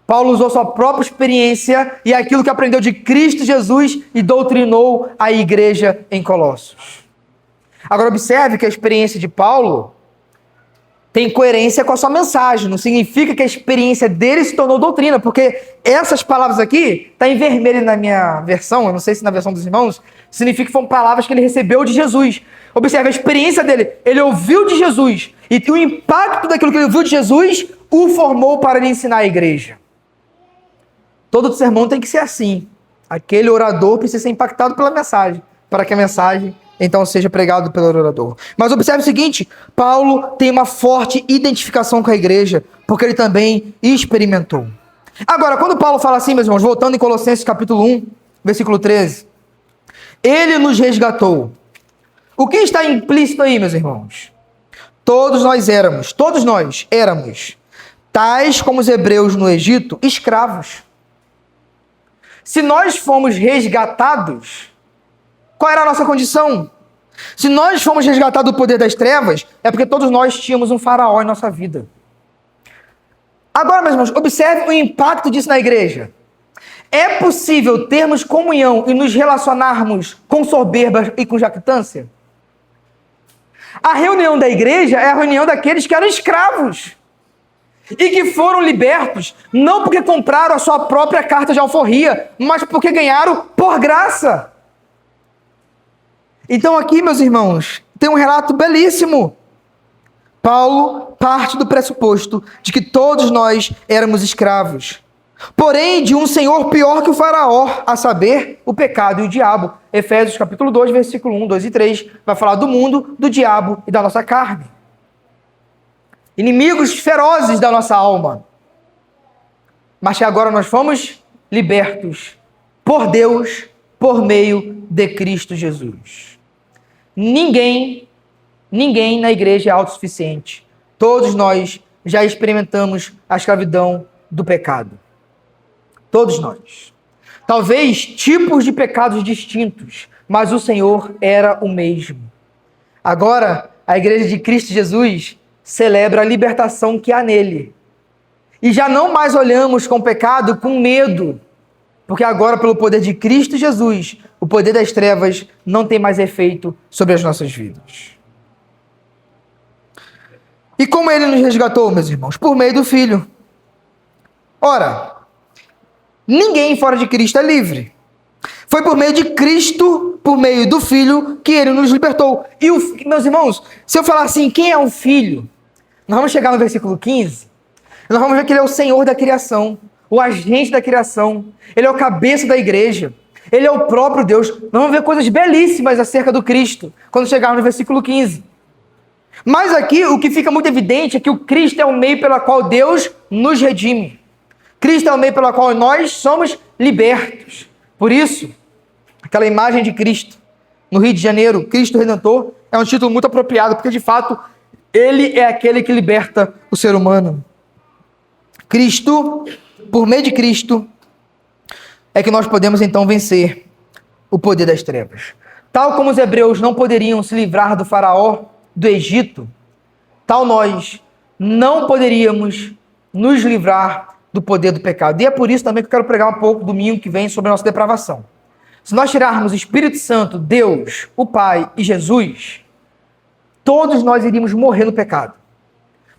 Paulo usou sua própria experiência e aquilo que aprendeu de Cristo Jesus e doutrinou a igreja em Colossos. Agora observe que a experiência de Paulo tem coerência com a sua mensagem. Não significa que a experiência dele se tornou doutrina, porque essas palavras aqui, está em vermelho na minha versão, eu não sei se na versão dos irmãos, significa que foram palavras que ele recebeu de Jesus. Observe a experiência dele. Ele ouviu de Jesus e o impacto daquilo que ele ouviu de Jesus o formou para lhe ensinar a igreja. Todo sermão tem que ser assim. Aquele orador precisa ser impactado pela mensagem, para que a mensagem então seja pregado pelo orador. Mas observe o seguinte, Paulo tem uma forte identificação com a igreja, porque ele também experimentou. Agora, quando Paulo fala assim, meus irmãos, voltando em Colossenses capítulo 1, versículo 13, ele nos resgatou. O que está implícito aí, meus irmãos? Todos nós éramos, tais como os hebreus no Egito, escravos. Se nós fomos resgatados, qual era a nossa condição? Se nós fomos resgatados do poder das trevas, é porque todos nós tínhamos um faraó em nossa vida. Agora, meus irmãos, observe o impacto disso na igreja. É possível termos comunhão e nos relacionarmos com soberba e com jactância? A reunião da igreja é a reunião daqueles que eram escravos e que foram libertos, não porque compraram a sua própria carta de alforria, mas porque ganharam por graça. Então aqui, meus irmãos, tem um relato belíssimo. Paulo parte do pressuposto de que todos nós éramos escravos, porém de um senhor pior que o faraó, a saber, o pecado e o diabo. Efésios capítulo 2, versículo 1, 2 e 3, vai falar do mundo, do diabo e da nossa carne. Inimigos ferozes da nossa alma. Mas que agora nós fomos libertos por Deus, por meio de Cristo Jesus. Ninguém na igreja é autossuficiente. Todos nós já experimentamos a escravidão do pecado. Todos nós. Talvez tipos de pecados distintos, mas o Senhor era o mesmo. Agora, a igreja de Cristo Jesus celebra a libertação que há nele. E já não mais olhamos com o pecado com medo, porque agora, pelo poder de Cristo Jesus, o poder das trevas não tem mais efeito sobre as nossas vidas. E como ele nos resgatou, meus irmãos? Por meio do Filho. Ora, ninguém fora de Cristo é livre. Foi por meio de Cristo, por meio do Filho, que ele nos libertou. E, meus irmãos, se eu falar assim, quem é o Filho? Nós vamos chegar no versículo 15, nós vamos ver que ele é o Senhor da criação, o agente da criação, ele é o cabeça da igreja, ele é o próprio Deus. Nós vamos ver coisas belíssimas acerca do Cristo, quando chegarmos no versículo 15. Mas aqui, o que fica muito evidente é que o Cristo é o meio pelo qual Deus nos redime. Cristo é o meio pelo qual nós somos libertos. Por isso, aquela imagem de Cristo, no Rio de Janeiro, Cristo Redentor, é um título muito apropriado, porque de fato, ele é aquele que liberta o ser humano. Cristo, por meio de Cristo, é que nós podemos então vencer o poder das trevas. Tal como os hebreus não poderiam se livrar do faraó do Egito, tal nós não poderíamos nos livrar do poder do pecado. E é por isso também que eu quero pregar um pouco domingo que vem sobre a nossa depravação. Se nós tirarmos o Espírito Santo, Deus, o Pai e Jesus, todos nós iríamos morrer no pecado.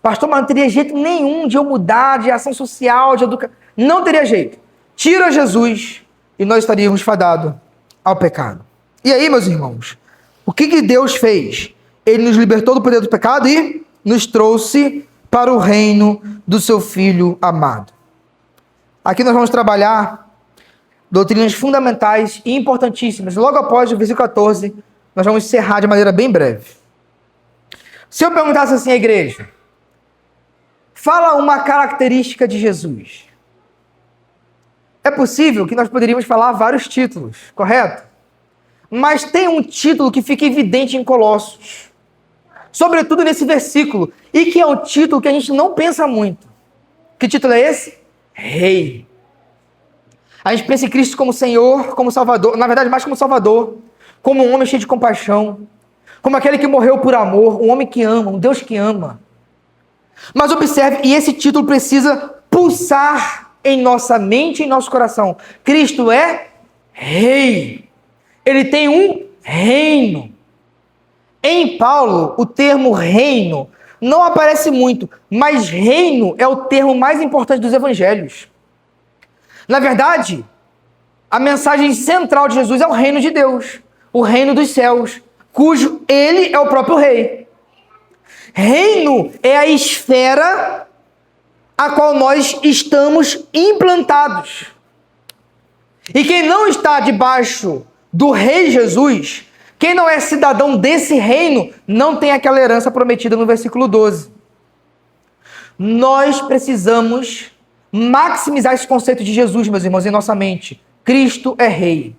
Pastor, mas não teria jeito nenhum de eu mudar de ação social, de educação. Não teria jeito. Tira Jesus e nós estaríamos fadados ao pecado. E aí, meus irmãos, o que Deus fez? Ele nos libertou do poder do pecado e nos trouxe para o reino do seu Filho amado. Aqui nós vamos trabalhar doutrinas fundamentais e importantíssimas. Logo após o versículo 14, nós vamos encerrar de maneira bem breve. Se eu perguntasse assim à igreja, fala uma característica de Jesus. É possível que nós poderíamos falar vários títulos, correto? Mas tem um título que fica evidente em Colossos, sobretudo nesse versículo, e que é o título que a gente não pensa muito. Que título é esse? Rei. A gente pensa em Cristo como Senhor, como Salvador, na verdade mais como Salvador, como um homem cheio de compaixão, como aquele que morreu por amor, um homem que ama, um Deus que ama. Mas observe, e esse título precisa pulsar em nossa mente e em nosso coração. Cristo é Rei. Ele tem um reino. Em Paulo, o termo reino não aparece muito, mas reino é o termo mais importante dos evangelhos. Na verdade, a mensagem central de Jesus é o reino de Deus, o reino dos céus, cujo ele é o próprio rei. Reino é a esfera a qual nós estamos implantados. E quem não está debaixo do rei Jesus, quem não é cidadão desse reino, não tem aquela herança prometida no versículo 12. Nós precisamos maximizar esse conceito de Jesus, meus irmãos, em nossa mente. Cristo é rei.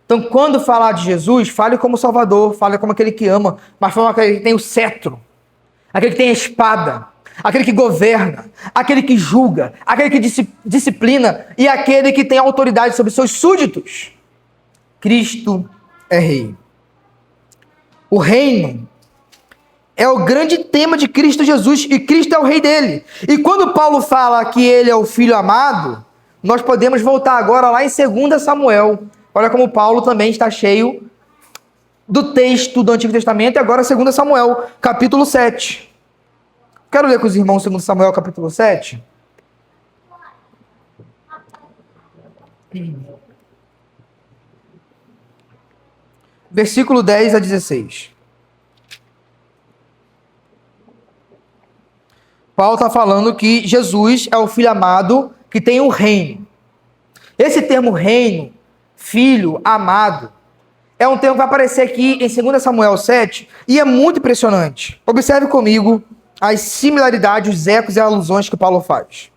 Então, quando falar de Jesus, fale como Salvador, fale como aquele que ama, mas fale como aquele que tem o cetro, aquele que tem a espada, aquele que governa, aquele que julga, aquele que disciplina e aquele que tem autoridade sobre seus súditos. Cristo é rei. O reino é o grande tema de Cristo Jesus e Cristo é o rei dele. E quando Paulo fala que ele é o filho amado, nós podemos voltar agora lá em 2 Samuel. Olha como Paulo também está cheio do texto do Antigo Testamento e agora 2 Samuel, capítulo 7. Quero ler com os irmãos 2 Samuel, capítulo 7. Versículo 10 a 16. Paulo está falando que Jesus é o filho amado que tem o reino. Esse termo reino, filho, amado, é um termo que vai aparecer aqui em 2 Samuel 7 e é muito impressionante. Observe comigo as similaridades, os ecos e alusões que Paulo faz.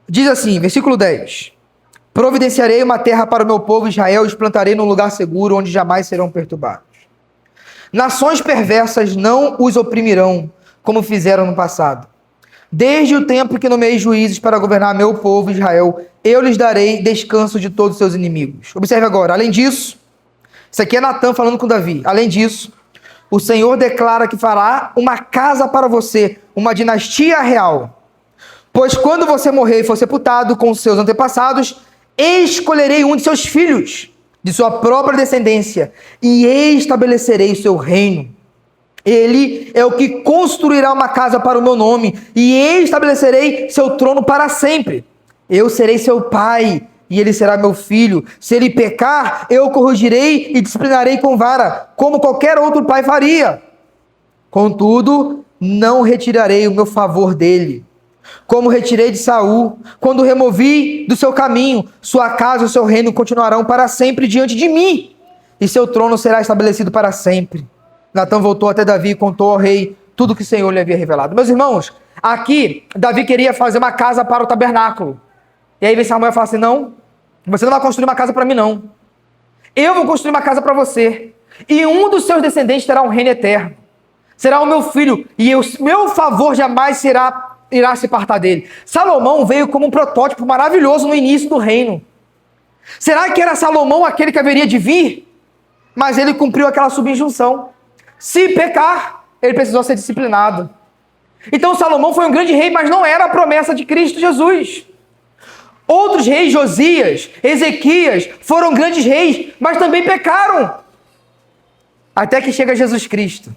Diz assim, versículo 10. Providenciarei uma terra para o meu povo Israel e os plantarei num lugar seguro onde jamais serão perturbados. Nações perversas não os oprimirão, como fizeram no passado. Desde o tempo que nomeei juízes para governar meu povo Israel, eu lhes darei descanso de todos os seus inimigos. Observe agora, além disso, isso aqui é Natã falando com Davi. Além disso, o Senhor declara que fará uma casa para você, uma dinastia real. Pois quando você morrer e for sepultado com seus antepassados, escolherei um de seus filhos, de sua própria descendência, e estabelecerei seu reino. Ele é o que construirá uma casa para o meu nome, e estabelecerei seu trono para sempre. Eu serei seu pai, e ele será meu filho. Se ele pecar, eu o corrigirei e disciplinarei com vara, como qualquer outro pai faria. Contudo, não retirarei o meu favor dele, como retirei de Saul, quando o removi do seu caminho. Sua casa e o seu reino continuarão para sempre diante de mim, e seu trono será estabelecido para sempre. Natã voltou até Davi e contou ao rei tudo que o Senhor lhe havia revelado. Meus irmãos, aqui Davi queria fazer uma casa para o tabernáculo. E aí vem Samuel e fala assim, não, você não vai construir uma casa para mim não. Eu vou construir uma casa para você, e um dos seus descendentes terá um reino eterno. Será o meu filho, e o meu favor jamais irá se apartar dele. Salomão veio como um protótipo maravilhoso no início do reino. Será que era Salomão aquele que haveria de vir? Mas ele cumpriu aquela subinjunção. Se pecar, ele precisou ser disciplinado. Então Salomão foi um grande rei, mas não era a promessa de Cristo Jesus. Outros reis, Josias, Ezequias, foram grandes reis, mas também pecaram. Até que chega Jesus Cristo.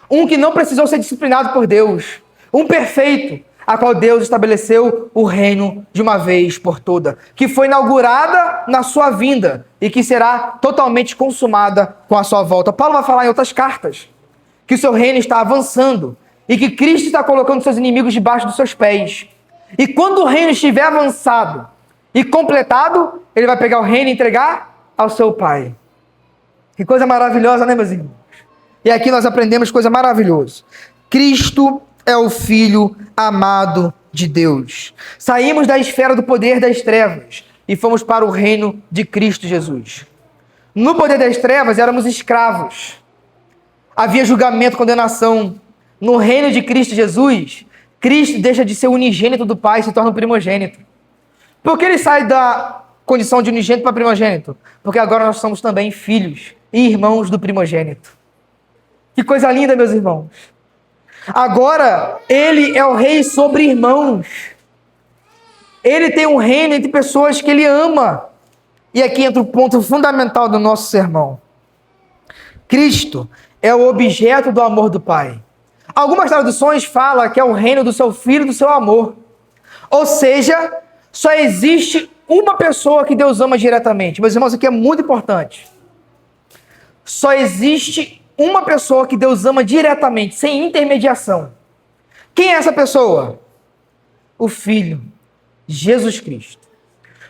Um que não precisou ser disciplinado por Deus. Um perfeito, a qual Deus estabeleceu o reino de uma vez por toda. Que foi inaugurada na sua vinda e que será totalmente consumada com a sua volta. Paulo vai falar em outras cartas que o seu reino está avançando e que Cristo está colocando seus inimigos debaixo dos seus pés. E quando o reino estiver avançado e completado, ele vai pegar o reino e entregar ao seu Pai. Que coisa maravilhosa, né, meus irmãos? E aqui nós aprendemos coisa maravilhosa. Cristo é o Filho amado de Deus. Saímos da esfera do poder das trevas e fomos para o reino de Cristo Jesus. No poder das trevas éramos escravos. Havia julgamento, condenação. No reino de Cristo Jesus, Cristo deixa de ser unigênito do Pai e se torna um primogênito. Por que ele sai da condição de unigênito para primogênito? Porque agora nós somos também filhos e irmãos do primogênito. Que coisa linda, meus irmãos. Agora, ele é o rei sobre irmãos. Ele tem um reino entre pessoas que ele ama. E aqui entra o ponto fundamental do nosso sermão. Cristo é o objeto do amor do Pai. Algumas traduções falam que é o reino do seu filho, do seu amor. Ou seja, só existe uma pessoa que Deus ama diretamente. Meus irmãos, isso aqui é muito importante. Só existe uma pessoa que Deus ama diretamente, sem intermediação. Quem é essa pessoa? O Filho, Jesus Cristo.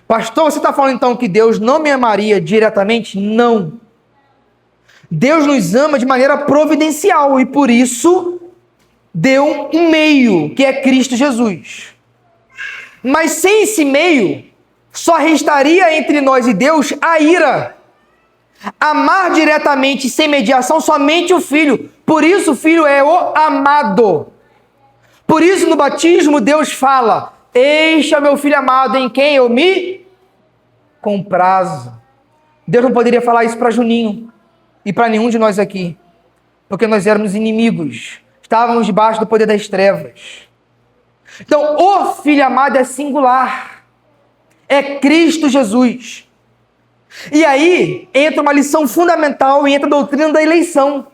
Pastor, você está falando então que Deus não me amaria diretamente? Não. Deus nos ama de maneira providencial e por isso deu um meio, que é Cristo Jesus. Mas sem esse meio, só restaria entre nós e Deus a ira. Amar diretamente, sem mediação, somente o Filho. Por isso o Filho é o amado. Por isso no batismo Deus fala: este é o meu Filho amado, em quem eu me comprazo. Deus não poderia falar isso para Juninho e para nenhum de nós aqui, porque nós éramos inimigos. Estávamos debaixo do poder das trevas. Então, o Filho amado é singular. É Cristo Jesus. E aí, entra uma lição fundamental e entra a doutrina da eleição.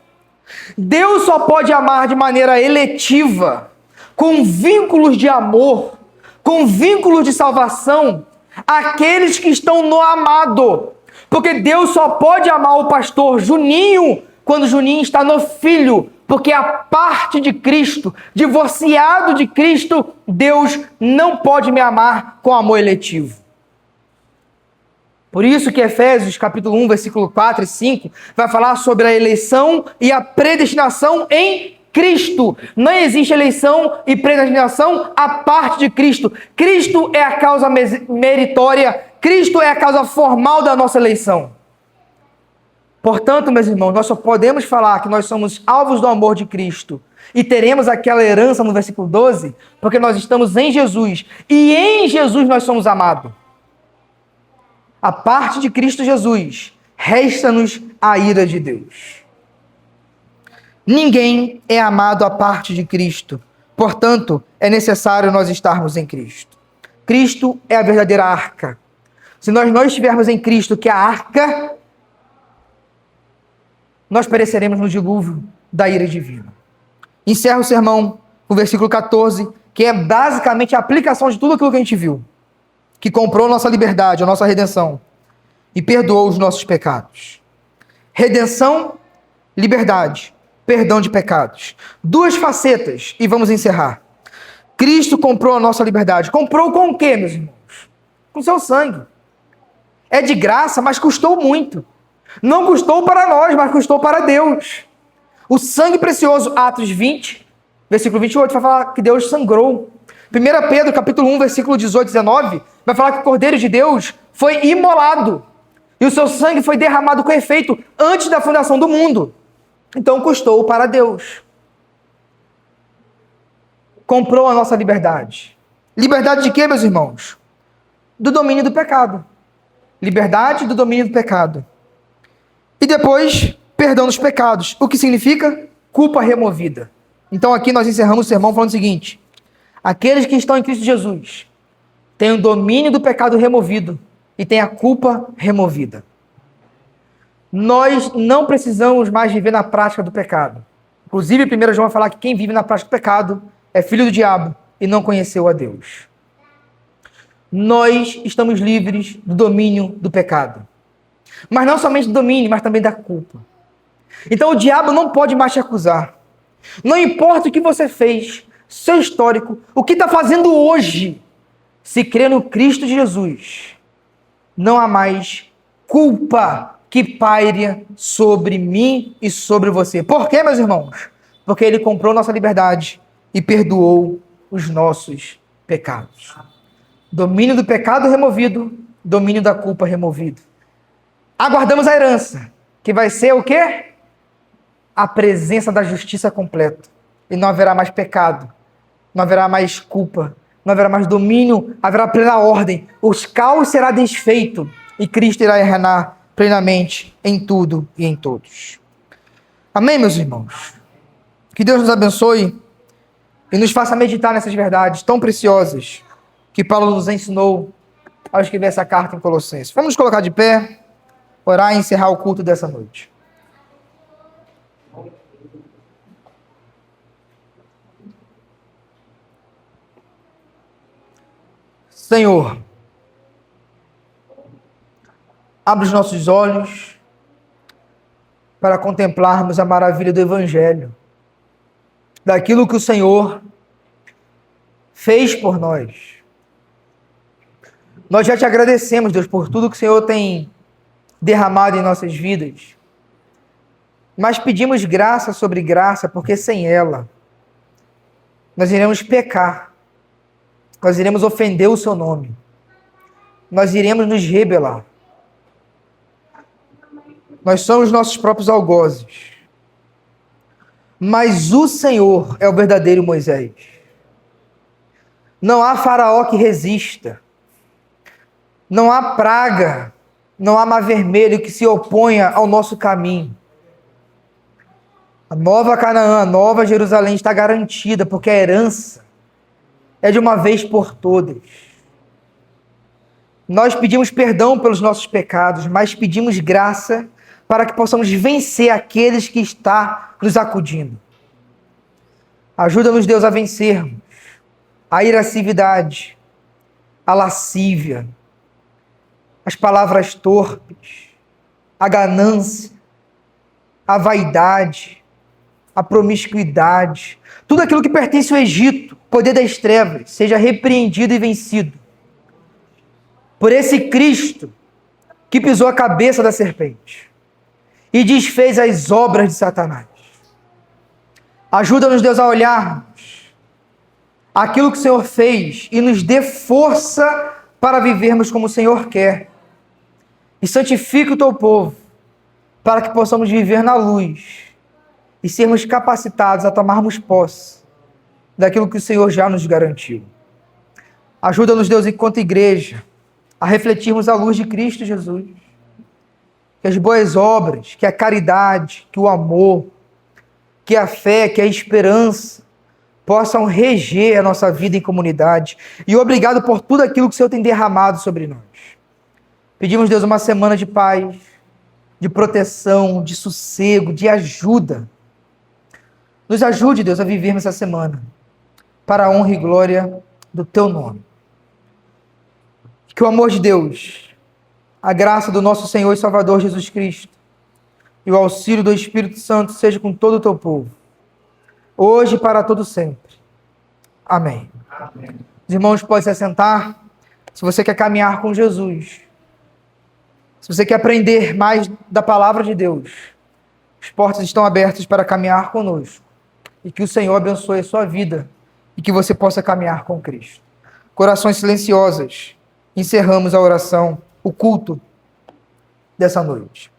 Deus só pode amar de maneira eletiva, com vínculos de amor, com vínculos de salvação, aqueles que estão no amado. Porque Deus só pode amar o pastor Juninho quando Juninho está no Filho. Porque a parte de Cristo, divorciado de Cristo, Deus não pode me amar com amor eletivo. Por isso que Efésios capítulo 1, versículo 4 e 5, vai falar sobre a eleição e a predestinação em Cristo. Não existe eleição e predestinação à parte de Cristo. Cristo é a causa meritória, Cristo é a causa formal da nossa eleição. Portanto, meus irmãos, nós só podemos falar que nós somos alvos do amor de Cristo e teremos aquela herança no versículo 12, porque nós estamos em Jesus e em Jesus nós somos amados. A parte de Cristo Jesus, resta-nos a ira de Deus. Ninguém é amado à parte de Cristo, portanto, é necessário nós estarmos em Cristo. Cristo é a verdadeira arca. Se nós não estivermos em Cristo, que é a arca, nós pereceremos no dilúvio da ira divina. Encerro o sermão no versículo 14, que é basicamente a aplicação de tudo aquilo que a gente viu, que comprou nossa liberdade, a nossa redenção, e perdoou os nossos pecados. Redenção, liberdade, perdão de pecados. Duas facetas, e vamos encerrar. Cristo comprou a nossa liberdade. Comprou com o quê, meus irmãos? Com seu sangue. É de graça, mas custou muito. Não custou para nós, mas custou para Deus. O sangue precioso, Atos 20, versículo 28, vai falar que Deus sangrou. 1 Pedro, capítulo 1, versículo 18 e 19, vai falar que o Cordeiro de Deus foi imolado. E o seu sangue foi derramado com efeito antes da fundação do mundo. Então custou para Deus. Comprou a nossa liberdade. Liberdade de quê, meus irmãos? Do domínio do pecado. Liberdade do domínio do pecado. E depois, perdão dos pecados. O que significa? Culpa removida. Então aqui nós encerramos o sermão falando o seguinte: aqueles que estão em Cristo Jesus têm o domínio do pecado removido e têm a culpa removida. Nós não precisamos mais viver na prática do pecado. Inclusive, 1 João vai falar que quem vive na prática do pecado é filho do diabo e não conheceu a Deus. Nós estamos livres do domínio do pecado. Mas não somente do domínio, mas também da culpa. Então o diabo não pode mais te acusar. Não importa o que você fez, seu histórico, o que está fazendo hoje, se crê no Cristo Jesus, não há mais culpa que paire sobre mim e sobre você. Por quê, meus irmãos? Porque Ele comprou nossa liberdade e perdoou os nossos pecados. Domínio do pecado removido, domínio da culpa removido. Aguardamos a herança, que vai ser o quê? A presença da justiça completa. E não haverá mais pecado, não haverá mais culpa, não haverá mais domínio, haverá plena ordem. O caos será desfeito e Cristo irá reinar plenamente em tudo e em todos. Amém, meus irmãos? Que Deus nos abençoe e nos faça meditar nessas verdades tão preciosas que Paulo nos ensinou ao escrever essa carta em Colossenses. Vamos nos colocar de pé, orar e encerrar o culto dessa noite. Senhor, abre os nossos olhos para contemplarmos a maravilha do Evangelho, daquilo que o Senhor fez por nós. Nós já te agradecemos, Deus, por tudo que o Senhor tem derramado em nossas vidas, mas pedimos graça sobre graça, porque sem ela nós iremos pecar, nós iremos ofender o seu nome, nós iremos nos rebelar. Nós somos nossos próprios algozes, mas o Senhor é o verdadeiro Moisés. Não há faraó que resista, não há praga, não há mar vermelho que se oponha ao nosso caminho. A nova Canaã, a nova Jerusalém está garantida, porque a herança é de uma vez por todas. Nós pedimos perdão pelos nossos pecados, mas pedimos graça para que possamos vencer aqueles que estão nos acudindo. Ajuda-nos, Deus, a vencermos a irascividade, a lascívia, as palavras torpes, a ganância, a vaidade, a promiscuidade, tudo aquilo que pertence ao Egito, poder das trevas, seja repreendido e vencido por esse Cristo que pisou a cabeça da serpente e desfez as obras de Satanás. Ajuda-nos, Deus, a olharmos aquilo que o Senhor fez e nos dê força para vivermos como o Senhor quer. E santifique o teu povo para que possamos viver na luz e sermos capacitados a tomarmos posse daquilo que o Senhor já nos garantiu. Ajuda-nos, Deus, enquanto igreja, a refletirmos a luz de Cristo Jesus. Que as boas obras, que a caridade, que o amor, que a fé, que a esperança possam reger a nossa vida em comunidade. E obrigado por tudo aquilo que o Senhor tem derramado sobre nós. Pedimos, Deus, uma semana de paz, de proteção, de sossego, de ajuda. Nos ajude, Deus, a vivermos essa semana para a honra e glória do Teu nome. Que o amor de Deus, a graça do nosso Senhor e Salvador Jesus Cristo e o auxílio do Espírito Santo seja com todo o Teu povo, hoje e para todo sempre. Amém. Amém. Os irmãos podem se assentar. Se você quer caminhar com Jesus, se você quer aprender mais da palavra de Deus, as portas estão abertas para caminhar conosco. E que o Senhor abençoe a sua vida e que você possa caminhar com Cristo. Corações silenciosas, encerramos a oração, o culto dessa noite.